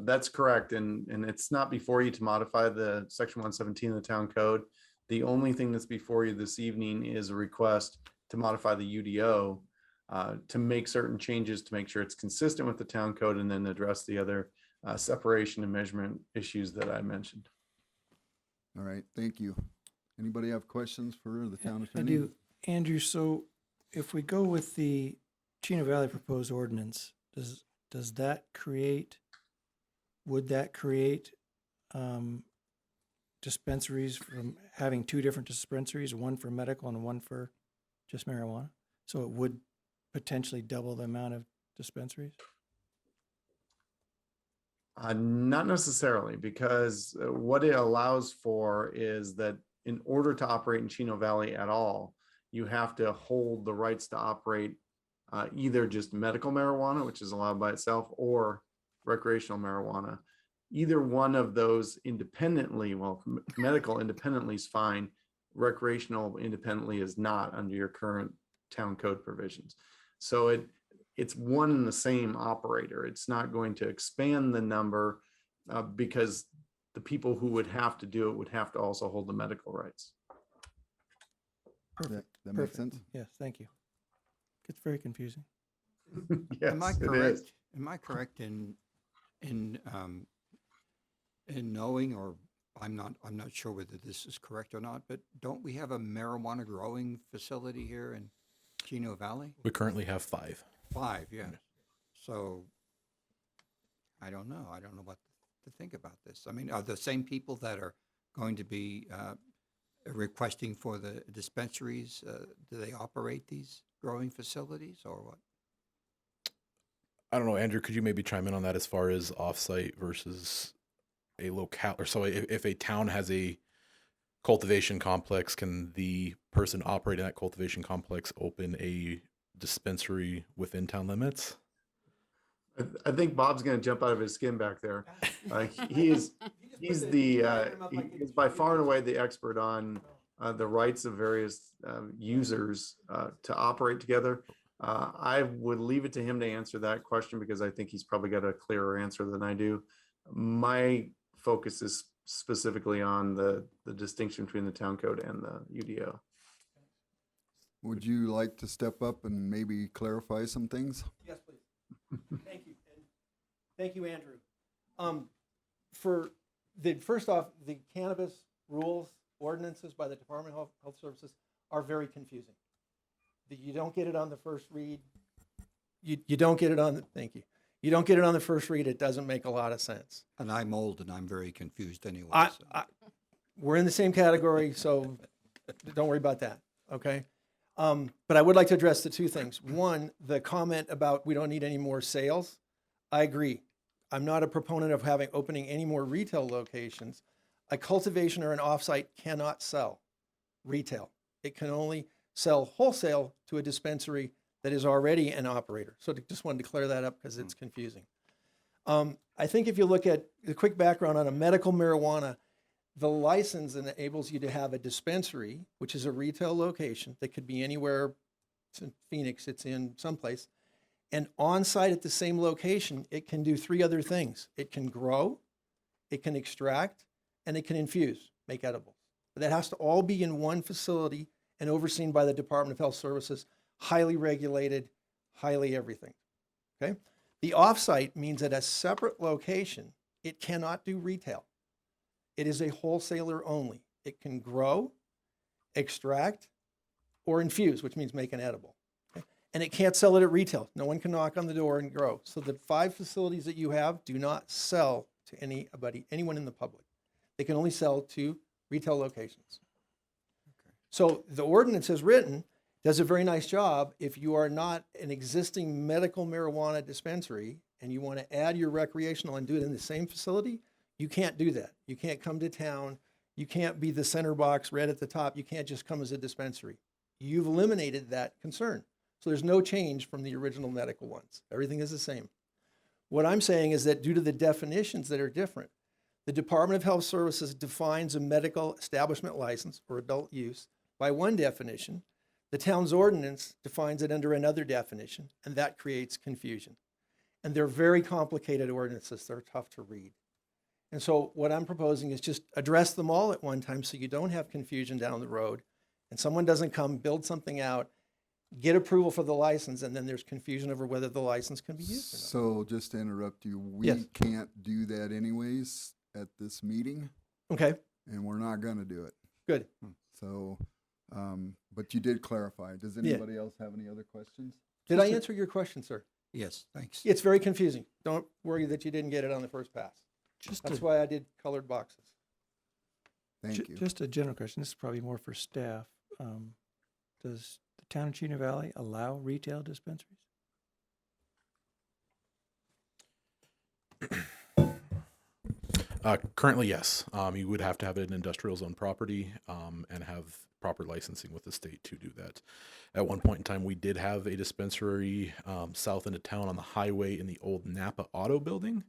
That's correct. And it's not before you to modify the section 117 of the town code. The only thing that's before you this evening is a request to modify the UDO to make certain changes to make sure it's consistent with the town code and then address the other separation and measurement issues that I mentioned. All right, thank you. Anybody have questions for the town I attorney? do. Andrew, so if we go with the Chino Valley proposed ordinance, does that create, would that create dispensaries from having two different dispensaries, one for medical and one for just marijuana? So it would potentially double the amount of dispensaries? Not necessarily, because what it allows for is that in order to operate in Chino Valley at all, you have to hold the rights to operate either just medical marijuana, which is allowed by itself, or recreational marijuana. Either one of those independently, well, medical independently is fine. Recreational independently is not under your current town code provisions. So it's one and the same operator. It's not going to expand the number because the people who would have to do it would have to also hold the medical rights. That makes sense? Yes, thank you. It's very confusing. Yes, Am I it correct? is. Am I correct in knowing, or I'm not sure whether this is correct or not, but don't we have a marijuana growing facility here in Chino Valley? We currently have 5. 5, yeah. So I don't know. I don't know what to think about this. I mean, are the same people that are going to be requesting for the dispensaries, do they operate these growing facilities or what? I don't know, Andrew, could you maybe chime in on that as far as offsite versus a locale? Or so if a town has a cultivation complex, can the person operating that cultivation complex open a dispensary within town limits? I think Bob's going to jump out of his skin back there. He's by far and away the expert on the rights of various users to operate together. I would leave it to him to answer that question because I think he's probably got a clearer answer than I do. My focus is specifically on the distinction between the town code and the UDO. Would you like to step up and maybe clarify some things? Yes, please. Thank you. And thank you, Andrew. First off, the cannabis rules, ordinances by the Department of Health Services are very confusing. You don't get it on the first read. You don't get it on the, thank you. You don't get it on the first read. It doesn't make a lot of sense. And I'm old and I'm very confused anyway. We're in the same category, so don't worry about that, okay? But I would like to address the two things. One, the comment about we don't need any more sales. I agree. I'm not a proponent of opening any more retail locations. A cultivation or an offsite cannot sell retail. It can only sell wholesale to a dispensary that is already an operator. So just wanted to clear that up because it's confusing. I think if you look at the quick background on a medical marijuana, the license enables you to have a dispensary, which is a retail location that could be anywhere. It's in Phoenix, it's in someplace. And on site at the same location, it can do 3 other things. It can grow, it can extract, and it can infuse, make edibles. But that has to all be in one facility and overseen by the Department of Health Services, highly regulated, highly everything, okay? The offsite means at a separate location, it cannot do retail. It is a wholesaler only. It can grow, extract, or infuse, which means make an edible. Okay? And it can't sell it at retail. No one can knock on the door and grow. So the 5 facilities that you have do not sell to anyone in the public. They can only sell to retail locations. So the ordinance is written, does a very nice job. If you are not an existing medical marijuana dispensary and you want to add your recreational and do it in the same facility, you can't do that. You can't come to town. You can't be the center box red at the top. You can't just come as a dispensary. You've eliminated that concern. So there's no change from the original medical ones. Everything is the same. What I'm saying is that due to the definitions that are different, the Department of Health Services defines a medical establishment license or adult use by one definition. The town's ordinance defines it under another definition, and that creates confusion. And they're very complicated ordinances. They're tough to read. And so what I'm proposing is just address them all at one time so you don't have confusion down the road and someone doesn't come, build something out, get approval for the license, and then there's confusion over whether the license can be used or not. So just to interrupt you, we Yes. can't do that anyways at this meeting, Okay, and we're not going to do it. good. So, but you did clarify. Does anybody else have any other questions? Did I answer your question, sir? Yes, thanks. It's very confusing. Don't worry that you didn't get it on the first pass. That's why I did colored boxes. Thank you. Just a general question. This is probably more for staff. Does the town of Chino Valley allow retail dispensaries? Currently, yes. You would have to have an industrial zone property and have proper licensing with the state to do that. At one point in time, we did have a dispensary south into town on the highway in the old Napa Auto Building,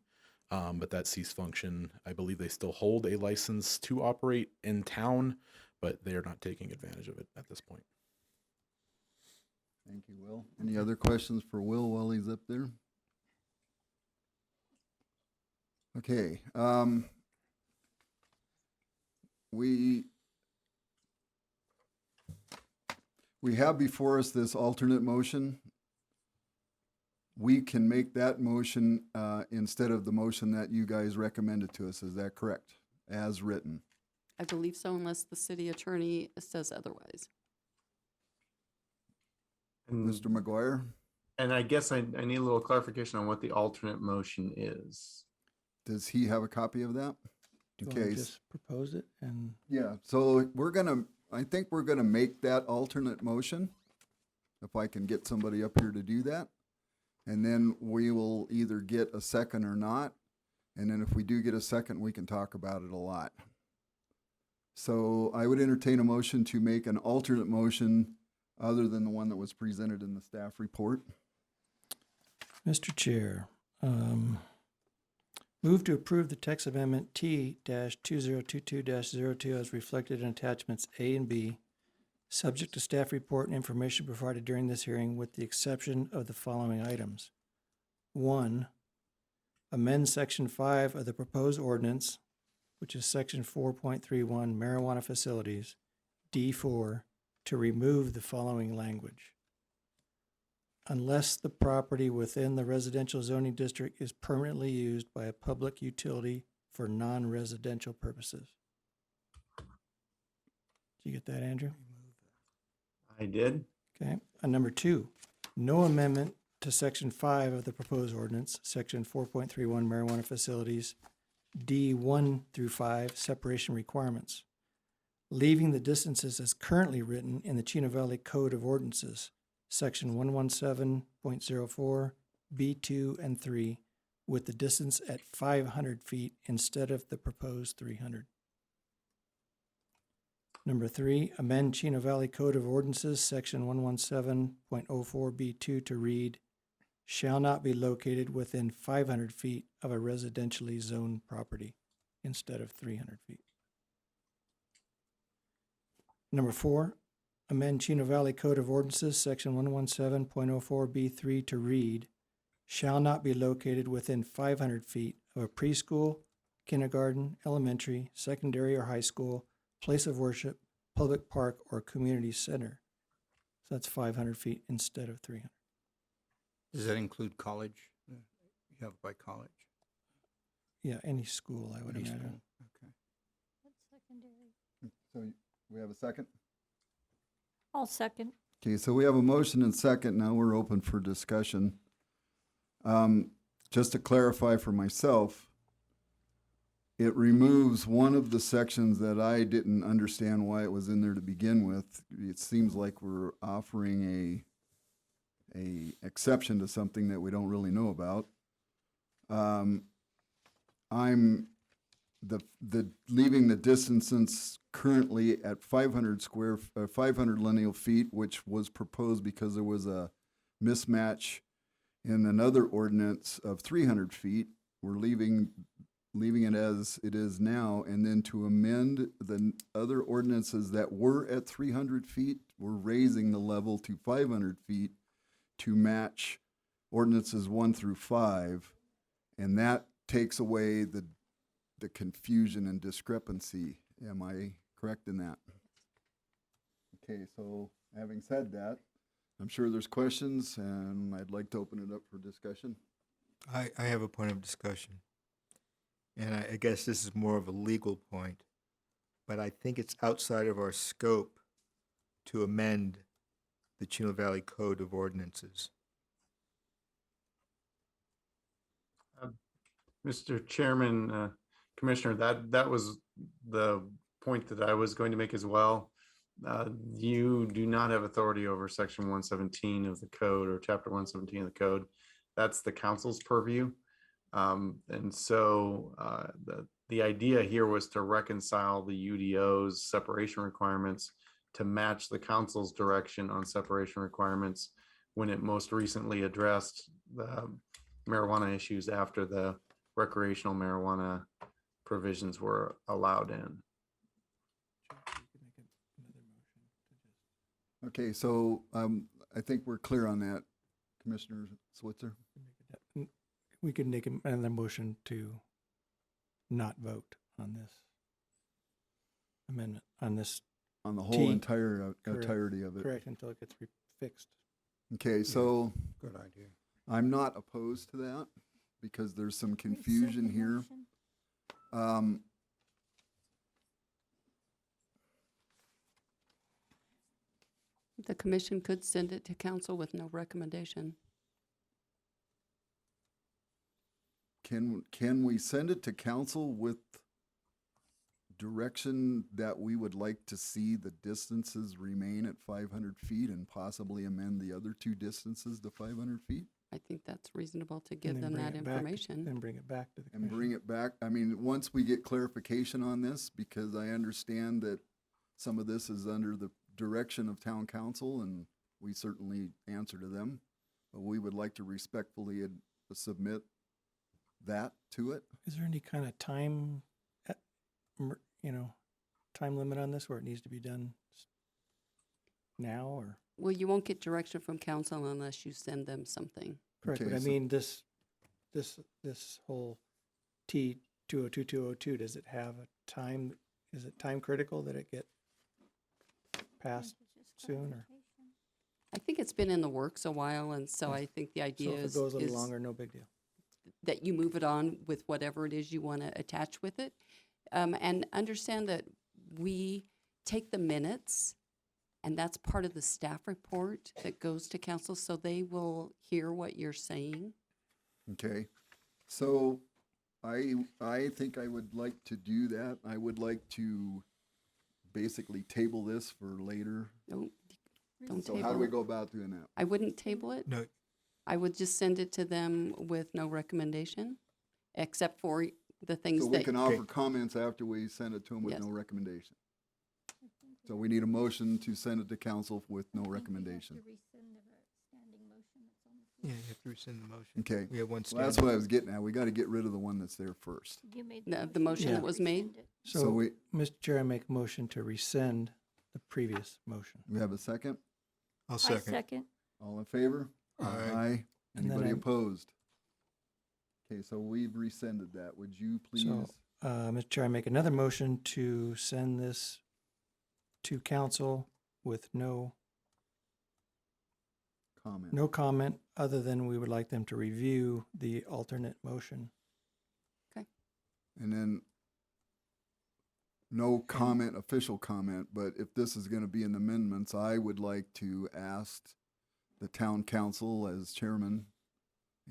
but that ceased function. I believe they still hold a license to operate in town, but they are not taking advantage of it at this point. Thank you, Will. Any other questions for Will while he's up there? Okay. We have before us this alternate motion. We can make that motion instead of the motion that you guys recommended to us. Is that correct? As written. I believe so, unless the city attorney says otherwise. Mr. McGuire? And I guess I need a little clarification on what the alternate motion is. Does he have a copy of that? Do you want to just propose it and? Yeah, so I think we're gonna make that alternate motion, if I can get somebody up here to do that. And then we will either get a second or not. And then if we do get a second, we can talk about it a lot. So I would entertain a motion to make an alternate motion other than the one that was presented in the staff report. Mr. Chair, move to approve the text amendment T-2022-02 as reflected in attachments A and B, subject to staff report and information provided during this hearing with the exception of the following items. 1, amend Section 5 of the proposed ordinance, which is Section 4.31 marijuana facilities, D4, to remove the following language. Unless the property within the residential zoning district is permanently used by a public utility for non-residential purposes. Did you get that, Andrew? I did. Okay. Number 2, no amendment to Section 5 of the proposed ordinance, Section 4.31 marijuana facilities, D1 through 5 separation requirements, leaving the distances as currently written in the Chino Valley Code of Ordinances, Section 117.04, B2 and 3, with the distance at 500 feet instead of the proposed 300. Number 3, amend Chino Valley Code of Ordinances, Section 117.04B2 to read, shall not be located within 500 feet of a residentially zoned property instead of 300 feet. Number 4, amend Chino Valley Code of Ordinances, Section 117.04B3 to read, shall not be located within 500 feet of a preschool, kindergarten, elementary, secondary, or high school, place of worship, public park, or community center. So that's 500 feet instead of 300. Does that include college? You have by college? Yeah, any school, I would Any imagine. school, okay. So we have a second? I'll second. Okay, so we have a motion and second. Now we're open for discussion. Just to clarify for myself, it removes one of the sections that I didn't understand why it was in there to begin with. It seems like we're offering a exception to something that we don't really know about. I'm leaving the distances currently at 500 lineal feet, which was proposed because there was a mismatch in another ordinance of 300 feet. We're leaving it as it is now, and then to amend the other ordinances that were at 300 feet, we're raising the level to 500 feet to match ordinances 1 through 5, and that takes away the confusion and discrepancy. Am I correct in that? Okay, so having said that, I'm sure there's questions, and I'd like to open it up for discussion. I have a point of discussion, and I guess this is more of a legal point, but I think it's outside of our scope to amend the Chino Valley Code of Ordinances. Mr. Chairman, Commissioner, that was the point that I was going to make as well. You do not have authority over Section 117 of the code or Chapter 117 of the code. That's the council's purview. And so the idea here was to reconcile the UDO's separation requirements to match the council's direction on separation requirements when it most recently addressed the marijuana issues after the recreational marijuana provisions were allowed in. Okay, so I think we're clear on that, Commissioner Switzer. We could make another motion to not vote on this amendment, on this. On the whole T. entirety of it. Correct, until it gets fixed. Okay, so Good idea. I'm not opposed to that because there's some confusion here. The commission could send it to council with no recommendation. Can we send it to council with direction that we would like to see the distances remain at 500 feet and possibly amend the other two distances to 500 feet? I think that's reasonable to give And then them bring that it back- information. And bring it back to the And commission. bring it back, I mean, once we get clarification on this, because I understand that some of this is under the direction of town council, and we certainly answer to them, but we would like to respectfully submit that to it. Is there any kind of time, time limit on this where it needs to be done now or? Well, you won't get direction from council unless you send them something. Correct, Okay, but I so- mean, this whole T 202, does it have a time, is it time critical that it get passed soon or? I think it's been in the works a while, and so I think the So idea if it is goes a little longer, no big deal. that you move it on with whatever it is you want to attach with it. And understand that we take the minutes, and that's part of the staff report that goes to council, so they will hear what you're saying. Okay, so I think I would like to do that. I would like to basically table this for later. Don't So how do table we it. go about doing that? I wouldn't table it. No. I would just send it to them with no recommendation, except for the things So we that. can offer comments after we send it to them with Yes. no recommendation. So we need a motion to send it to council with no recommendation. Yeah, you have to rescind the motion. Okay, We have one well, that's standing. what I was getting at. We got to get rid of the one that's there first. You made The motion Yeah. that was made. So we Mr. Chair, I make a motion to rescind the previous motion. have a second? I'll I second. second. All in favor? Aye. And then Anybody I'm- opposed? Okay, so we've rescinded that. Would you please? So, Mr. Chair, I make another motion to send this to council with no comment, other than we would like them to review the alternate motion. And then no comment, official comment, but if this is going to be in amendments, I would like to ask the town council as chairman,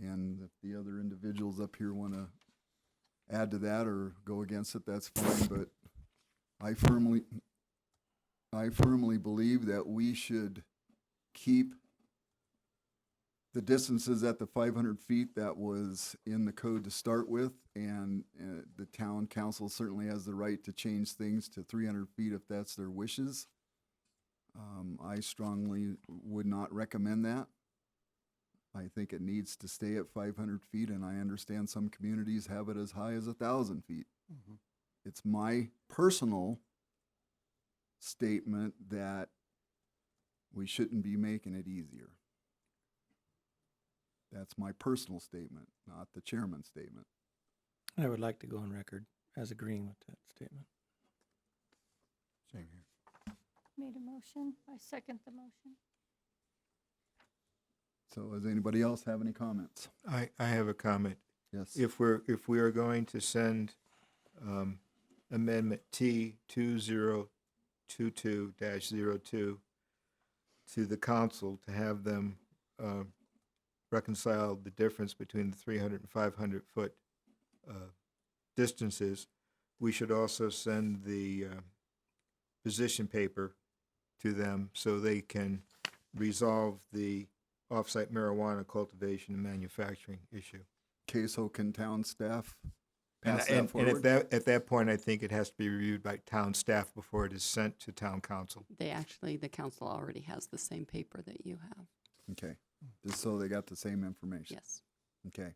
and if the other individuals up here want to add to that or go against it, that's fine, but I firmly believe that we should keep the distances at the 500 feet that was in the code to start with, and the town council certainly has the right to change things to 300 feet if that's their wishes. I strongly would not recommend that. I think it needs to stay at 500 feet, and I understand some communities have it as high as 1,000 feet. It's my personal statement that we shouldn't be making it easier. That's my personal statement, not the chairman's statement. I would like to go on record as agreeing with that statement. Same here. Made a motion. I second the motion. So does anybody else have any comments? I have a comment. Yes. If we are going to send Amendment T 2022-02 to the council to have them reconcile the difference between the 300 and 500 foot distances, we should also send the position paper to them so they can resolve the off-site marijuana cultivation and manufacturing issue. Okay, so can town staff pass that And forward? at that point, I think it has to be reviewed by town staff before it is sent to town council. The council already has the same paper that you have. Okay, just so they got the same information. Yes. Okay.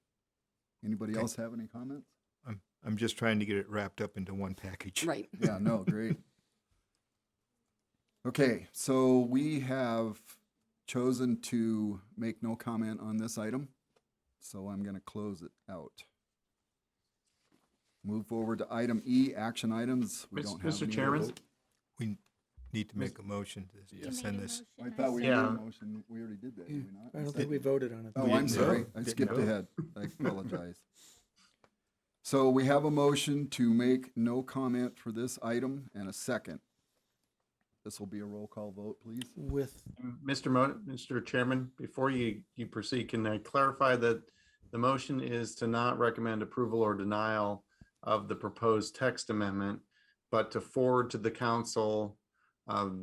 Anybody Okay. else have any comments? I'm just trying to get it wrapped up into one package. Right. Yeah, no, great. Okay, so we have chosen to make no comment on this item, so I'm going to close it out. Move forward to item E, action items. We don't have Mr. any Chairman? vote. We need to make a motion to send this. I thought we Yeah. made a motion. We already did that, did we not? I don't think we voted on it. Oh, I'm sorry. I skipped ahead. I apologize. So we have a motion to make no comment for this item and a second. This will be a roll call vote, please. With Mr. Chairman, before you proceed, can I clarify that the motion is to not recommend approval or denial of the proposed text amendment, but to forward to the council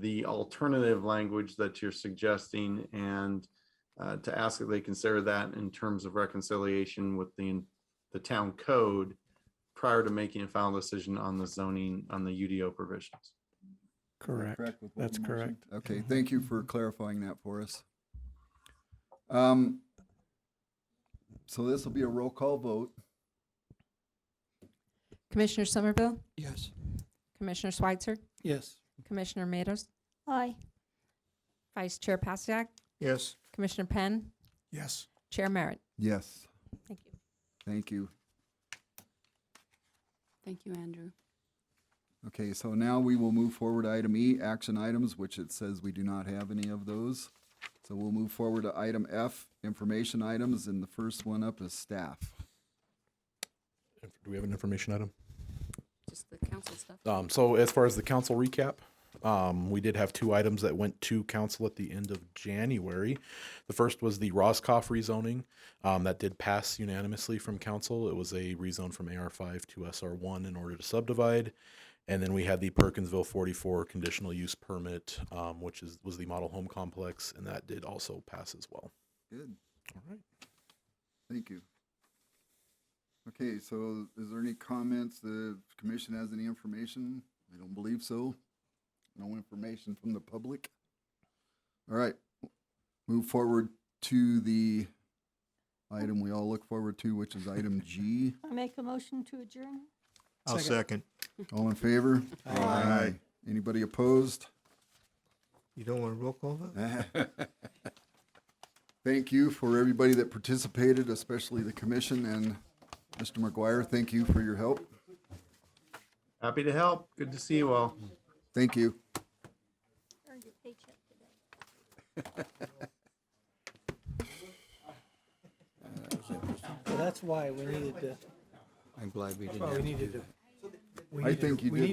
the alternative language that you're suggesting, and to ask that they consider that in terms of reconciliation with the town code prior to making a final decision on the zoning, on the UDO provisions. correct. With what That's we motioned? correct. Okay, thank you for clarifying that for us. So this will be a roll call vote. Commissioner Somerville, Yes. Commissioner Schweitzer, Yes. Commissioner Matos, Aye. Vice Chair Pasiak, Yes. Commissioner Penn, Yes. Chair Merritt. Yes, Thank you. thank you. Thank you, Andrew. Okay, so now we will move forward to item E, action items, which it says we do not have any of those. So we'll move forward to item F, information items, and the first one up is staff. Do we have an information item? Just the council stuff. So as far as the council recap, we did have two items that went to council at the end of January. The first was the Roscoff rezoning. That did pass unanimously from council. It was a rezone from AR5 to SR1 in order to subdivide. And then we had the Perkinsville 44 conditional use permit, which was the model home complex, and that did also pass as well. Good, All right. thank you. Okay, so is there any comments? The commission has any information? I don't believe so. No information from the public. All right, move forward to the item we all look forward to, which is item G. I make a motion to adjourn. I'll second. All in favor? Aye. Anybody opposed? You don't want a roll call vote? Thank you for everybody that participated, especially the commission, and Mr. McGuire, thank you for your help. Happy to help. Good to see you all. Thank you. Earned your paycheck today. So that's why we needed to, I'm glad we didn't well, have we to do needed that. to. we I needed- think you we did needed